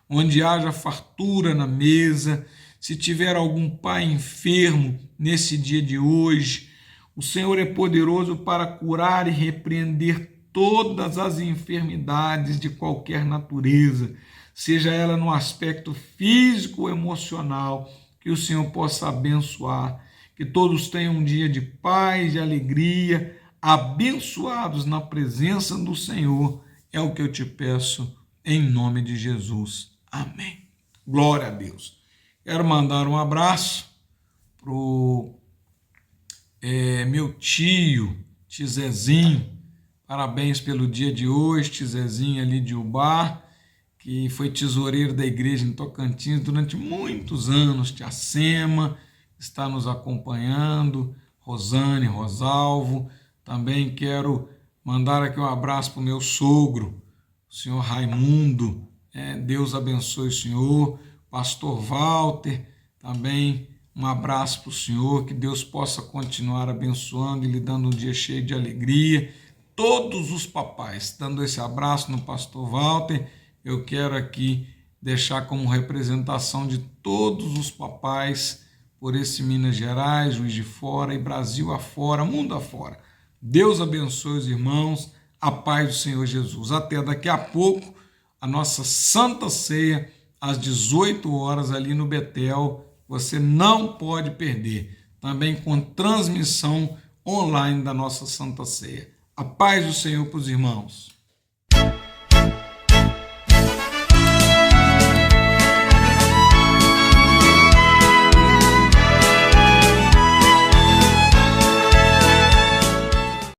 onde haja fartura na mesa. Se tiver algum pai enfermo nesse dia de hoje, o Senhor é poderoso para curar e repreender todas as enfermidades de qualquer natureza, seja ela no aspecto físico ou emocional, que o Senhor possa abençoar, que todos tenham um dia de paz, de alegria, abençoados na presença do Senhor, é o que eu te peço, em nome de Jesus. Amém. Glória a Deus. Quero mandar um abraço para o meu tio, Zezinho. Parabéns pelo dia de hoje, Zezinho ali de Ubá, que foi tesoureiro da igreja em Tocantins durante muitos anos. Tia Sema está nos acompanhando, Rosane, Rosalvo. Também quero mandar aqui um abraço para o meu sogro, o senhor Raimundo, Deus abençoe o senhor. Pastor Walter, também um abraço para o senhor, que Deus possa continuar abençoando e lhe dando um dia cheio de alegria. Todos os papais, dando esse abraço no pastor Walter, eu quero aqui deixar como representação de todos os papais por esse Minas Gerais, Juiz de Fora e Brasil afora, mundo afora. Deus abençoe os irmãos, a paz do Senhor Jesus. Até daqui a pouco, a nossa Santa Ceia, às 18 horas ali no Betel, você não pode perder. Também com transmissão online da nossa Santa Ceia. A paz do Senhor para os irmãos.